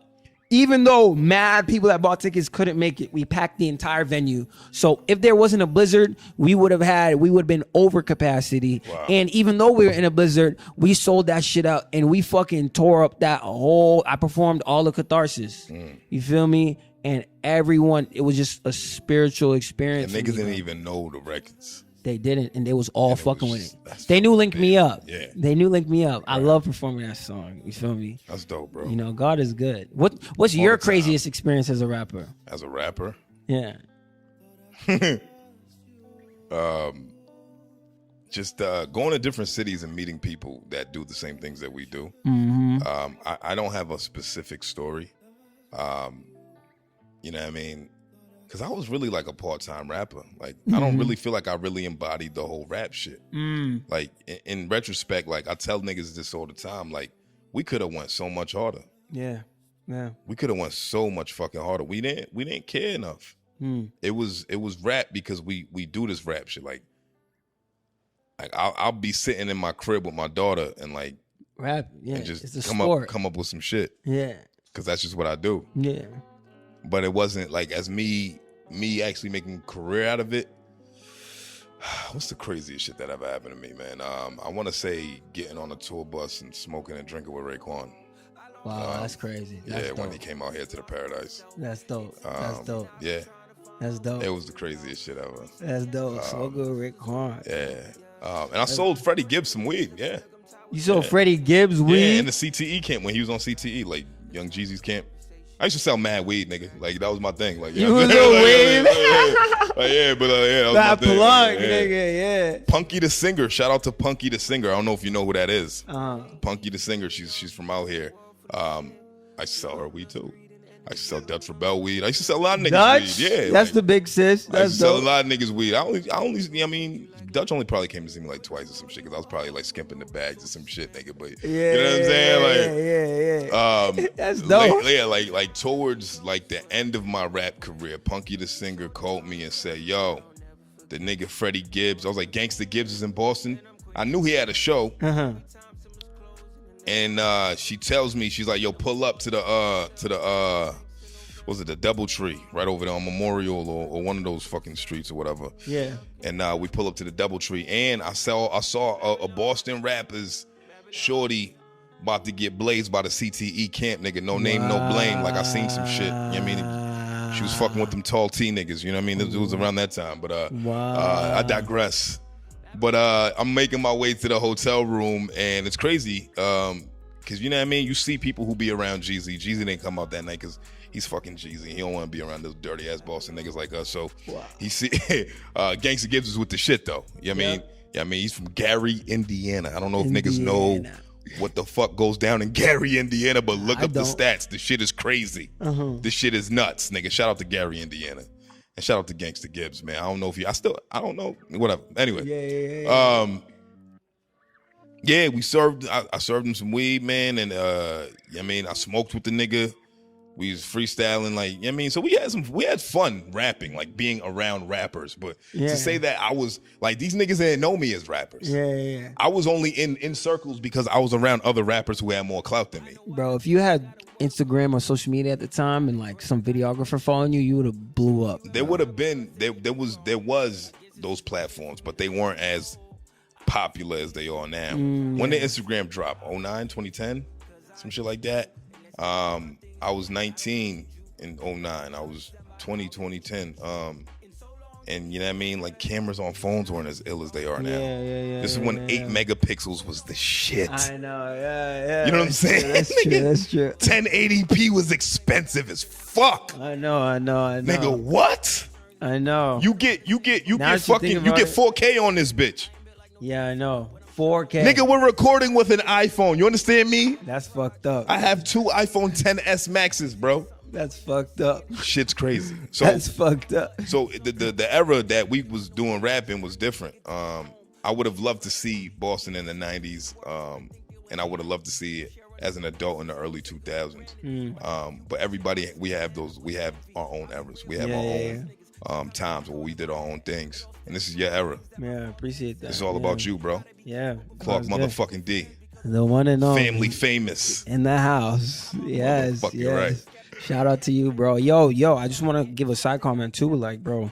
Even though mad people that bought tickets couldn't make it, we packed the entire venue. So if there wasn't a blizzard, we would have been over capacity. Wow. And even though we were in a blizzard, we sold that shit out and we fucking tore up I performed all of Catharsis. You feel me? And everyone, it was just a spiritual experience. And niggas didn't even know the records. They didn't, and they was all fucking with it. They knew Link Me Up. Yeah. They knew Link Me Up. I love performing that song. You feel me? That's dope, bro. You know, God is good. What's your craziest experience as a rapper? As a rapper? Yeah. Just going to different cities and meeting people that do the same things that we do. I don't have a specific story. You know what I mean? Because I was really like a part-time rapper. Like, I don't really feel like I really embodied the whole rap shit. Like, in retrospect, like, I tell niggas this all the time. Like, we could have went so much harder. Yeah. We could have went so much fucking harder. We didn't care enough. It was rap because we do this rap shit. Like I'll be sitting in my crib with my daughter and like rap, and just it's a come sport. up with some shit. Yeah. Because that's just what I do. Yeah. But it wasn't like as me actually making a career out of it. What's the craziest shit that ever happened to me, man? I want to say getting on a tour bus and smoking and drinking with Raekwon. Wow, that's crazy. That's dope. When he came out here to the Paradise. That's dope. That's dope. Yeah. That's dope. It was the craziest shit ever. That's dope. Smoking with Raekwon. Yeah. And I sold Freddie Gibbs some weed. Yeah. You sold Freddie Gibbs weed? Yeah, in the CTE camp when he was on CTE, like Young Jeezy's camp. I used to sell mad weed, nigga. Like, that was my thing. Like, you was a weed? That was my thing. Plug, nigga, yeah. Punky the Singer. Shout out to Punky the Singer. I don't know if you know who that is. Punky the Singer. She's from out here. I used to sell her weed, too. I used to sell Dutch Rebel weed. I used to sell a lot of niggas weed. Yeah. That's like, the big sis. That's I used to sell a lot of niggas weed. I mean, Dutch only probably came to see me like twice or some shit because I was probably like skimping the bags or some shit, nigga. But you know what I'm saying? Like, yeah. That's dope. Like towards like the end of my rap career, Punky the Singer called me and said, yo, the nigga Freddie Gibbs. I was like, Gangsta Gibbs is in Boston. I knew he had a show. And she tells me, she's like, yo, pull up to the was it the Doubletree right over there on Memorial or one of those fucking streets or whatever. Yeah. And we pull up to the Doubletree, and I saw a Boston rapper's shorty about to get blazed by the CTE camp, nigga. No name, no blame. Like, I seen some shit. You know what I mean? She was fucking with them tall T niggas. You know what I mean? It was around that time. But I digress. But I'm making my way to the hotel room, and it's crazy because, you know what I mean? You see people who be around Jeezy. Jeezy didn't come out that night because he's fucking Jeezy. He don't want to be around those dirty-ass Boston niggas like us. So he see Gangsta Gibbs is with the shit, though. You know what I mean? Yeah, I mean, he's from Gary, Indiana. I don't know if niggas know what the fuck goes down in Gary, Indiana, but look up the stats. The shit is crazy. This shit is nuts, nigga. Shout out to Gary, Indiana. And shout out to Gangsta Gibbs, man. I don't know if I don't know. Whatever. Anyway. Yeah. We served, I served him some weed, man. And, I smoked with the nigga. We was freestyling, like, so we had fun rapping, like being around rappers. But to say that I was like, these niggas didn't know me as rappers. Yeah. I was only in circles because I was around other rappers who had more clout than me. Bro, if you had Instagram or social media at the time and like some videographer following you, you would have blew up. There would have been, there was those platforms, but they weren't as popular as they are now. When did Instagram drop? 09, 2010? Some shit like that. I was 19 in 09. I was 2010. And you know what I mean? Like cameras on phones weren't as ill as they are now. Yeah. This is when 8 megapixels was the shit. I know, yeah. You know what I'm saying? That's true. 1080p was expensive as fuck. I know. Nigga, what? I know. You get 4K on this bitch. Yeah, I know. 4K. Nigga, we're recording with an iPhone. You understand me? That's fucked up. I have 2 iPhone 10s Maxes, bro. That's fucked up. Shit's crazy. So that's fucked up. So the era that we was doing rapping was different. I would have loved to see Boston in the 90s, and I would have loved to see it as an adult in the early 2000s. But everybody, we have our own eras. We have our own times where we did our own things. And this is your era. Yeah, I appreciate that. It's all about you, bro. Yeah. Clark motherfucking D. The one and only. Family famous. In the house. Yes. Right. Shout out to you, bro. Yo, I just want to give a side comment too. Like, bro,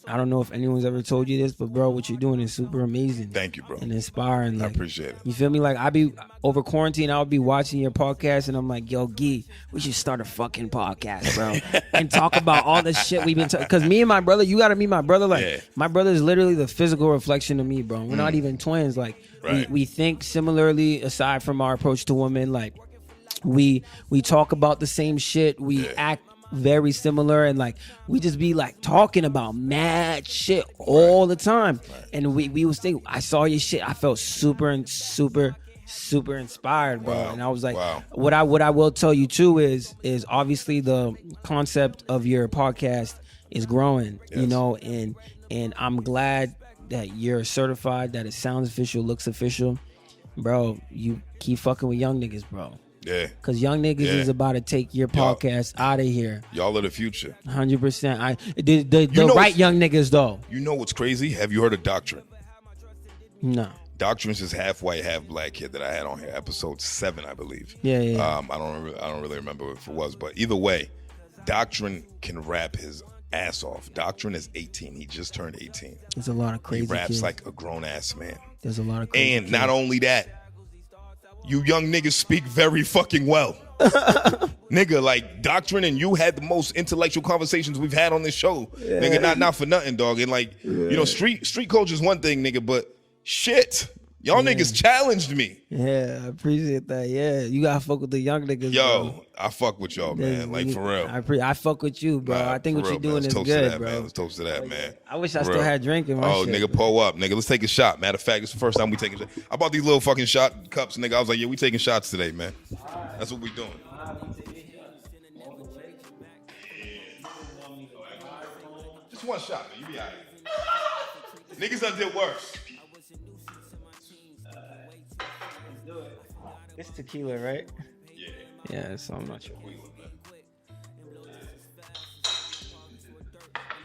I don't know if anyone's ever told you this, but bro, what you're doing is super amazing. Thank you, bro. And inspiring. Like, I appreciate it. You feel me? Like, I be over quarantine, I'll be watching your podcast, and I'm like, yo, Gee, we should start a fucking podcast, bro, and talk about all the shit we've been talking. Because me and my brother, you got to meet my brother. Like, my brother is literally the physical reflection of me, bro. We're not even twins. Like, we think similarly aside from our approach to women. Like, we talk about the same shit. We act very similar, and like we just be like talking about mad shit all the time. And we was thinking, I saw your shit, I felt super inspired, bro. And I was like, what I will tell you too is obviously the concept of your podcast is growing, you know, and I'm glad that you're certified, that it sounds official, looks official, bro. You keep fucking with young niggas, bro. Yeah. Because young niggas is about to take your podcast out of here. Y'all are the future. 100%. The right young niggas, though. You know what's crazy? Have you heard of Doctrine? No. Doctrine's this half white, half black kid that I had on here, episode 7, I believe. Yeah. I don't really remember if it was, but either way, Doctrine can rap his ass off. Doctrine is 18. He just turned 18. There's a lot of crazy He raps kids. like a grown-ass man. There's a lot of crazy And kids. not only that, you young niggas speak very fucking well. Nigga, like Doctrine and you had the most intellectual conversations we've had on this show. Nigga, not for nothing, dog. And like, you know, street culture is one thing, nigga, but shit. Y'all niggas challenged me. Yeah, I appreciate that. Yeah, you gotta fuck with the young niggas. Yo, bro. I fuck with y'all, man. Like for real. I fuck with you, bro. I think what you're doing is good, that, bro. Man. Let's toast to that, man. I wish I still had drinking. Nigga, pull up, nigga. Let's take a shot. Matter of fact, it's the first time we taking. I bought these little fucking shot cups, nigga. I was like, yeah, we taking shots today, man. That's what we doing. Just one shot, man. You be alright. Niggas done did worse. It's tequila, right? Yeah. Yeah, so I'm not sure.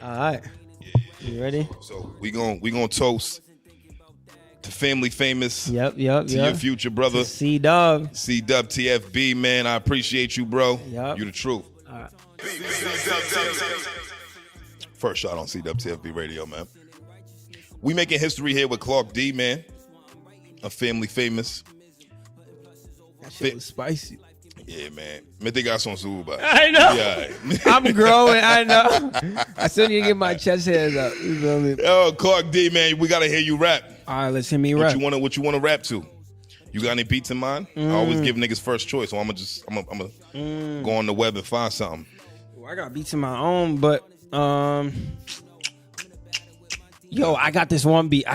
All right. You ready? So we gonna toast to family famous. Yep. To your future brother. C-Dub. CWTFB, man. I appreciate you, bro. Yep. You the truth. All right. First shot on CWTFB Radio, man. We making history here with Clark D, man. A family famous. That shit was spicy. Yeah, man. Me think I some suba. I know. Yeah. I'm growing. I know. I still need to get my chest hairs up. You feel me? Yo, Clark D, man, we gotta hear you rap. All right, let's hear me rap. What you wanna rap to? You got any beats in mind? I always give niggas first choice, so I'm gonna go on the web and find something. Well, I got beats of my own, but yo, I got this one beat.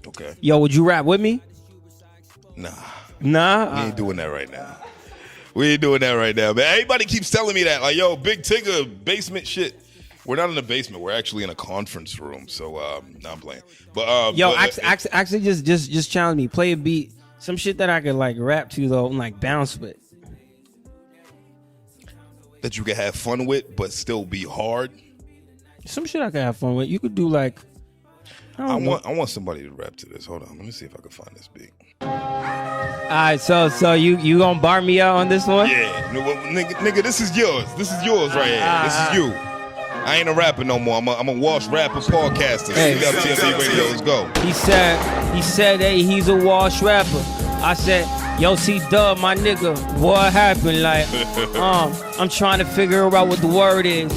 Okay. Yo, would you rap with me? Nah. Nah? We ain't doing that right now. We ain't doing that right now, man. Everybody keeps telling me that. Like, yo, Big Tigger, basement shit. We're not in the basement. We're actually in a conference room. So, no, I'm playing. But actually, just challenge me. Play a beat. Some shit that I could, like, rap to, though, and, like, bounce with. That you can have fun with, but still be hard. Some shit I can have fun with. You could do, like... I want somebody to rap to this. Hold on. Let me see if I can find this beat. All right, so you gonna bar me out on this one? Yeah, nigga, this is yours. This is yours right here. This is you. I ain't a rapper no more. I'm a Walsh rapper podcaster. Hey. CWTFB Radio. Let's go. He said, hey, he's a Walsh rapper. I said, yo, C-Dub, my nigga, what happened? Like, I'm trying to figure out what the word is.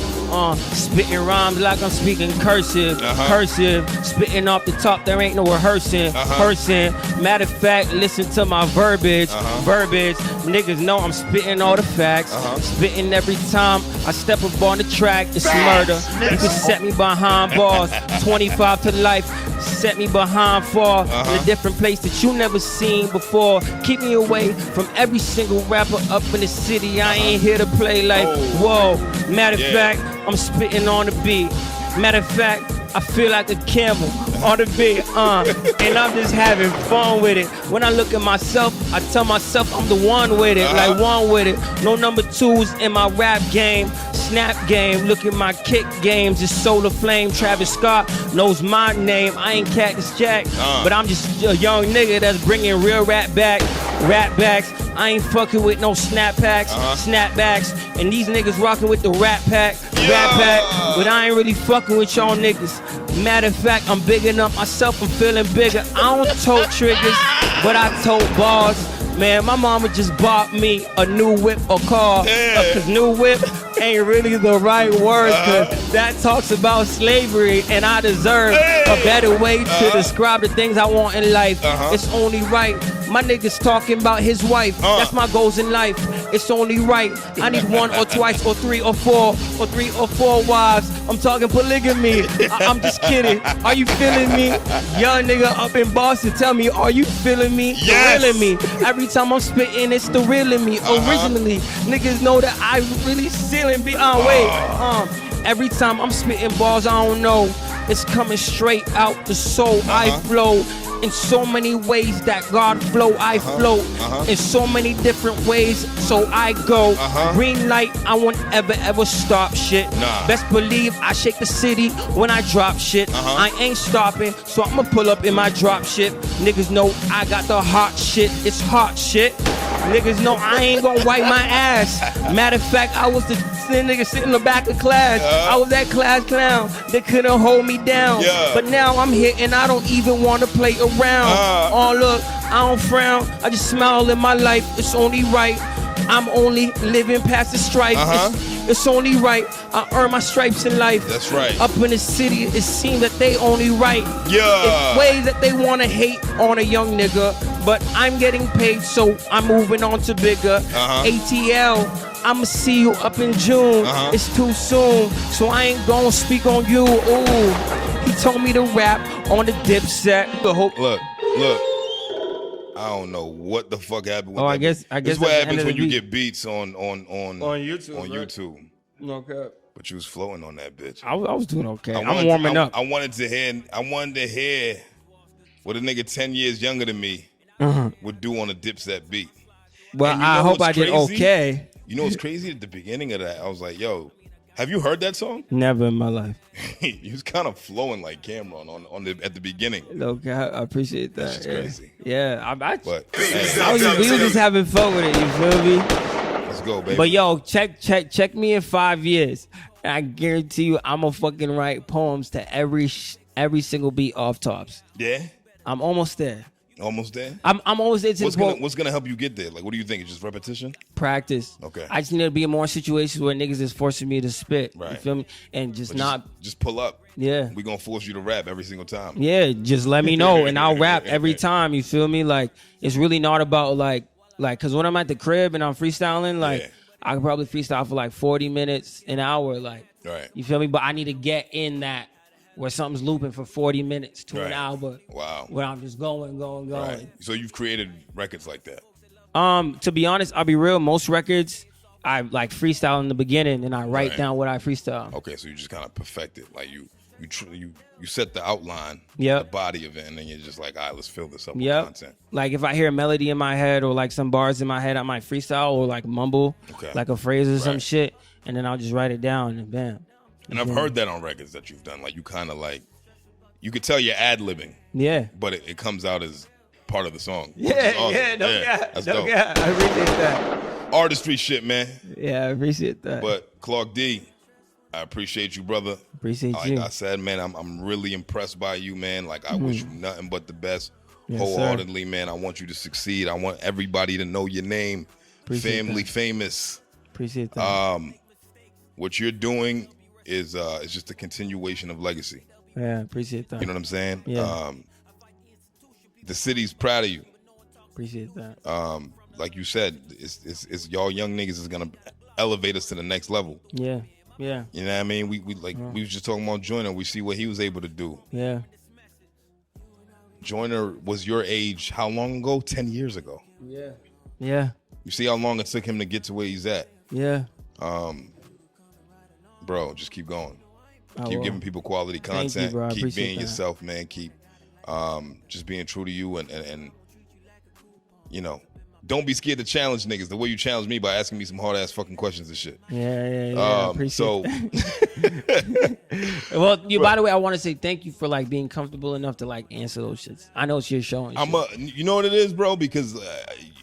Spitting rhymes like I'm speaking cursive. Cursive, spitting off the top, there ain't no rehearsing. Person, matter of fact, listen to my verbiage. Verbiage, niggas know I'm spitting all the facts. Spitting every time I step up on the track. It's murder. You can set me behind bars. 25 to life, set me behind far. In a different place that you never seen before. Keep me away from every single rapper up in the city. I ain't here to play like, whoa. Matter of fact, I'm spitting on the beat. Matter of fact, I feel like a camel on the beat, and I'm just having fun with it. When I look at myself, I tell myself I'm the one with it, like one with it. No number twos in my rap game, snap game. Look at my kick games, it's Solar Flame. Travis Scott knows my name. I ain't Cactus Jack, but I'm just a young nigga that's bringing real rap back. Rap backs, I ain't fucking with no snapbacks, snapbacks, and these niggas rocking with the rap pack, but I ain't really fucking with y'all niggas. Matter of fact, I'm bigging up myself, I'm feeling bigger. I don't tote triggers, but I tote bars. Man, my mama just bought me a new whip or car. Cause new whip ain't really the right word, cause that talks about slavery, and I deserve a better way to describe the things I want in life. It's only right. My niggas talking about his wife. That's my goals in life. It's only right. I need one or twice or three or four wives. I'm talking polygamy. I'm just kidding. Are you feeling me? Young nigga up in Boston, tell me, are you feeling me? Yes. The real in me. Every time I'm spitting, it's the real in me. Originally, niggas know that I really stealing beyond weight. Every time I'm spitting balls, I don't know. It's coming straight out the soul. I flow in so many ways that God flow. I float in so many different ways, so I go. Green light, I won't ever stop shit. Best believe I shake the city when I drop shit. I ain't stopping, so I'ma pull up in my drop shit. Niggas know I got the hot shit. It's hot shit. Niggas know I ain't gonna wipe my ass. Matter of fact, I was the nigga sitting in the back of class. I was that class clown. They couldn't hold me down. But now I'm here and I don't even want to play around. Oh look, I don't frown. I just smile in my life. It's only right. I'm only living past the stripe. It's only right. I earn my stripes in life. That's right. Up in the city, it seems that they only right. It's ways that they want to hate on a young nigga, but I'm getting paid, so I'm moving on to bigger. ATL, I'ma see you up in June. It's too soon, so I ain't gonna speak on you. Ooh, he told me to rap on the Dipset. Look. I don't know what the fuck happened with that. I guess this is what happens when you get beats on YouTube. On right? YouTube. Okay. But you was floating on that bitch. I was doing okay. I'm warming up. I wanted to hear what a nigga 10 years younger than me would do on a Dipset beat. Well, I hope I did okay. You know what's crazy? At the beginning of that, I was like, yo, have you heard that song? Never in my life. He was kind of flowing like Cameron at the beginning. Okay, I appreciate that. That's crazy. Yeah, we was just having fun with it. You feel me? Let's go, baby. But yo, check me in 5 years. And I guarantee you, I'm gonna fucking write poems to every single beat off tops. Yeah, I'm almost there. Almost there? I'm almost there. What's gonna help you get there? Like, what do you think? It's just repetition? Practice. Okay. I just need to be in more situations where niggas is forcing me to spit. Right. You feel me? And just pull up. Yeah. We gonna force you to rap every single time. Yeah, just let me know and I'll rap every time. You feel me? Like, it's really not about like, cause when I'm at the crib and I'm freestyling, like, I could probably freestyle for like 40 minutes, an hour, like, right. You feel me? But I need to get in that where something's looping for 40 minutes to an hour. Wow. Where I'm just going. Right. So you've created records like that. To be honest, I'll be real. Most records, I like freestyle in the beginning, and I write down what I freestyle. Okay, so you just kind of perfect it. Like you set the outline, the body of it, and then you're just like, all right, let's fill this up with content. Like if I hear a melody in my head or like some bars in my head, I might freestyle or like mumble like a phrase or some shit, and then I'll just write it down and bam. And I've heard that on records that you've done. Like you kind of like, you could tell you're ad-libbing. Yeah. But it comes out as part of the song. Yeah, awesome. That's dope. I appreciate that. Artistry shit, man. Yeah, I appreciate that. But Clark D, I appreciate you, brother. Appreciate you. Like I said, man, I'm really impressed by you, man. Like I wish you nothing but the best. Yes, wholeheartedly, man. I want you to succeed. I want everybody to know your name. Appreciate Family that. famous. Appreciate that. What you're doing is just a continuation of legacy. Yeah, appreciate that. You know what I'm saying? Yeah. The city's proud of you. Appreciate that. Like you said, it's y'all young niggas is gonna elevate us to the next level. Yeah. You know what I mean? We was just talking about Joyner. We see what he was able to do. Yeah. Joyner was your age how long ago? 10 years ago. Yeah. Yeah. You see how long it took him to get to where he's at. Yeah. Bro, just keep going. I Keep will. giving people quality content. Thank you, bro. I Keep appreciate being that. yourself, man. Keep just being true to you and you know, don't be scared to challenge niggas the way you challenge me by asking me some hard ass fucking questions and shit. Yeah. I appreciate So that. Well, by the way, I want to say thank you for like being comfortable enough to like answer those shits. I know it's your show and shit. you know what it is, bro? Because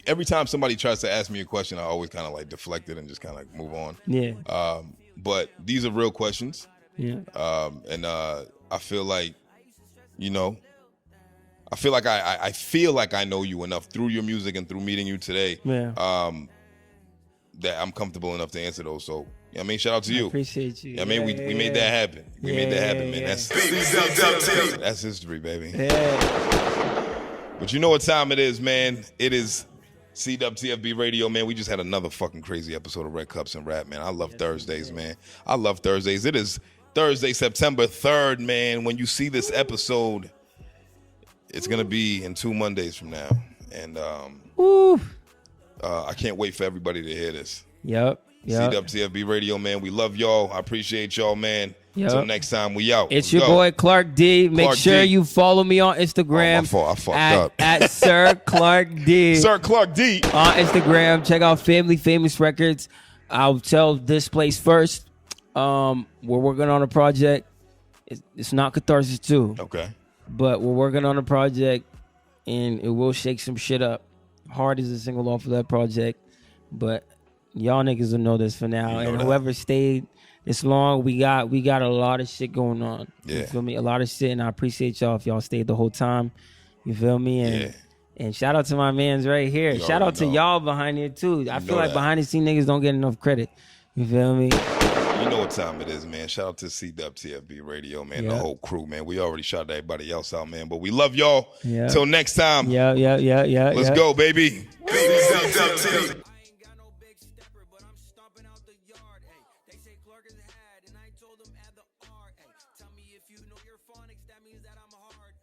every time somebody tries to ask me a question, I always kind of like deflect it and just kind of move on. Yeah. But these are real questions. Yeah. And I feel like, you know, I feel like I feel like I know you enough through your music and through meeting you today. Yeah. That I'm comfortable enough to answer those. So, you know what I mean, shout out to you. Appreciate you. I mean, we made that happen. We made that happen, man. That's history, baby. Yeah. But you know what time it is, man. It is CWTFB Radio, man. We just had another fucking crazy episode of Red Cups and Rap, man. I love Thursdays, man. I love Thursdays. It is Thursday, September 3rd, man. When you see this episode, it's going to be in 2 Mondays from now. And I can't wait for everybody to hear this. Yep. CWTFB Radio, man. We love y'all. I appreciate y'all, man. Yep. Until next time, we out. It's Let's your go. boy Clark D. Make Clark sure D. you follow me on Instagram. Oh, my fault. I fucked up. At Sir Clark D. Sir Clark D. On Instagram. Check out Family Famous Records. I'll tell this place first. We're working on a project. It's not Catharsis 2. Okay. But we're working on a project, and it will shake some shit up. Hard is a single off of that project, but y'all niggas will know this for now. You know and that. whoever stayed this long, we got a lot of shit going on. Yeah. You feel me? A lot of shit, and I appreciate y'all if y'all stayed the whole time. You feel me? And shout out to my mans right here. You Shout out to already know. y'all behind here too. I feel know like that. behind the scene niggas don't get enough credit. You feel me? You know what time it is, man. Shout out to CWTFB Radio, man. Yeah. The whole crew, man. We already shouted everybody else out, man. But we love y'all. Yeah. Till next time. Yeah. Let's go, baby. Tell me if you know your phonics, that means that I'm hard.